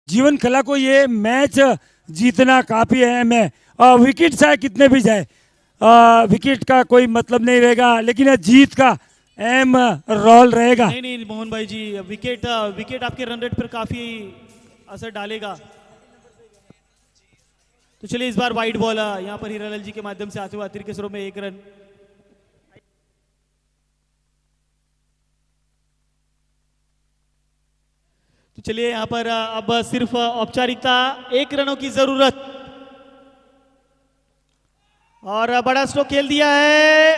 Speaker 2: जीवन कला को ये मैच जीतना काफी अहम है। विकेट चाहे कितने भी जाए, विकेट का कोई मतलब नहीं रहेगा, लेकिन जीत का अहम रोल रहेगा।
Speaker 1: नहीं नहीं मोहन भाई जी, विकेट विकेट आपके रन रेट पर काफी असर डालेगा। तो चलिए इस बार वाइड बॉल यहाँ पर हीरालाल जी के माध्यम से आते हुए आखिर के सरों में 1 रन। तो चलिए यहाँ पर अब सिर्फ औपचारिकता, 1 रनों की जरूरत और बड़ा स्ट्रोक खेल दिया है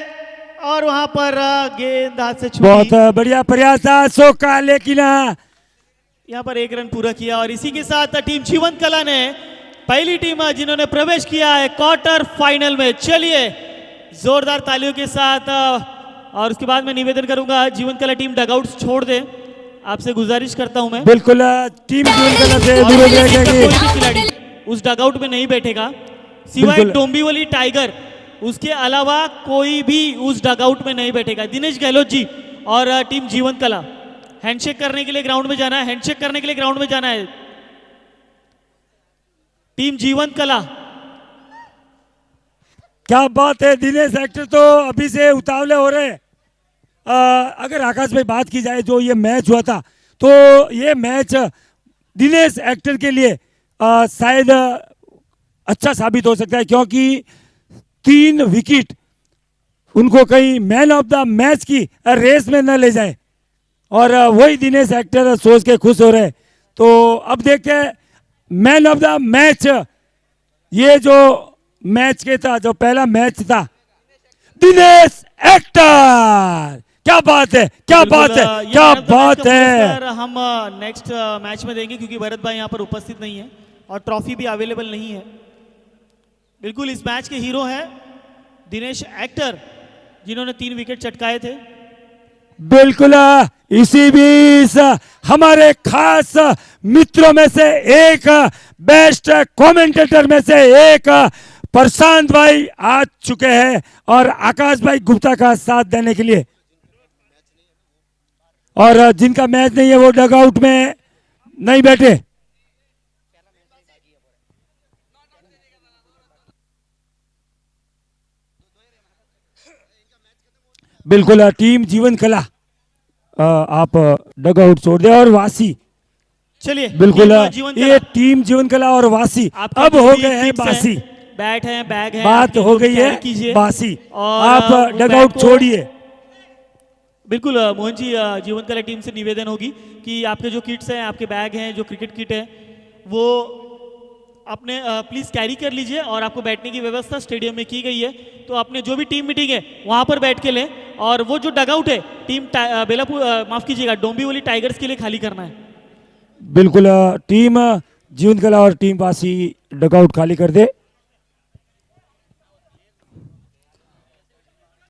Speaker 1: और वहां पर गेंद हाथ से
Speaker 2: बहुत
Speaker 1: छूटी।
Speaker 2: बढ़िया प्रयास था अशोक का, लेकिन
Speaker 1: यहाँ पर एक रन पूरा किया और इसी के साथ टीम जीवन कला ने पहली टीम जिन्होंने प्रवेश किया है क्वार्टर फाइनल में। चलिए जोरदार तालियों के साथ और उसके बाद मैं निवेदन करूंगा जीवन कला टीम डगआउट छोड़ दे, आपसे गुजारिश करता हूं मैं।
Speaker 2: बिल्कुल टीम जीवन कला से
Speaker 1: और
Speaker 2: दूर
Speaker 1: इसी से
Speaker 2: रहेगी।
Speaker 1: कोई भी खिलाड़ी उस डगआउट में नहीं बैठेगा सिवाय
Speaker 2: बिल्कुल।
Speaker 1: डोंबिवली टाइगर, उसके अलावा कोई भी उस डगआउट में नहीं बैठेगा। दिनेश गहलोत जी और टीम जीवन कला हैंडशेक करने के लिए ग्राउंड में जाना है, हैंडशेक करने के लिए ग्राउंड में जाना है। टीम जीवन कला,
Speaker 2: क्या बात है, दिनेश एक्टर तो अभी से उतावले हो रहे हैं। अगर आकाश भाई बात की जाए जो ये मैच हुआ था, तो ये मैच दिनेश एक्टर के लिए शायद अच्छा साबित हो सकता है, क्योंकि 3 विकेट उनको कहीं मैन ऑफ द मैच की रेस में न ले जाए, और वही दिनेश एक्टर सोच के खुश हो रहे। तो अब देखते हैं मैन ऑफ द मैच, ये जो मैच के था, जो पहला मैच था, दिनेश एक्टर। क्या बात है, क्या बात है,
Speaker 1: ये
Speaker 2: क्या
Speaker 1: man of the match
Speaker 2: बात
Speaker 1: का
Speaker 2: है।
Speaker 1: पुरस्कार हम नेक्स्ट मैच में देंगे क्योंकि भरत भाई यहाँ पर उपस्थित नहीं है और ट्रॉफी भी अवेलेबल नहीं है। बिल्कुल इस मैच के हीरो हैं दिनेश एक्टर, जिन्होंने 3 विकेट चटकाए थे।
Speaker 2: बिल्कुल इसी बीच हमारे खास मित्रों में से एक, बेस्ट कमेंटेटर में से एक प्रशांत भाई आ चुके हैं और आकाश भाई गुप्ता का साथ देने के लिए, और जिनका मैच नहीं है वो डगआउट में नहीं बैठे। बिल्कुल टीम जीवन कला आप डगआउट छोड़ दे, और वासी
Speaker 1: चलिए
Speaker 2: बिल्कुल
Speaker 1: टीम जीवन
Speaker 2: ये
Speaker 1: कला,
Speaker 2: टीम जीवन कला और वासी
Speaker 1: आपके
Speaker 2: अब
Speaker 1: जो
Speaker 2: हो
Speaker 1: भी
Speaker 2: गए हैं
Speaker 1: kits
Speaker 2: बासी,
Speaker 1: बैट है, बैग है,
Speaker 2: बात
Speaker 1: आपके
Speaker 2: हो
Speaker 1: जो भी
Speaker 2: गई
Speaker 1: carry
Speaker 2: है
Speaker 1: कीजिए।
Speaker 2: बासी।
Speaker 1: और
Speaker 2: आप
Speaker 1: वो
Speaker 2: डगआउट
Speaker 1: बैट को-
Speaker 2: छोड़िए।
Speaker 1: बिल्कुल मोहन जी, जीवन कला टीम से निवेदन होगी कि आपके जो किट्स हैं, आपके बैग हैं, जो क्रिकेट किट है, वो आपने प्लीज़ कैरी कर लीजिए और आपको बैठने की व्यवस्था स्टेडियम में की गई है। तो आपने जो भी टीम मीटिंग है वहाँ पर बैठ के लें, और वो जो डगआउट है टीम बेलापुर माफ़ कीजिएगा डोंबिवली टाइगर्स के लिए खाली करना है।
Speaker 2: बिल्कुल टीम जीवन कला और टीम बासी डगआउट खाली कर दे।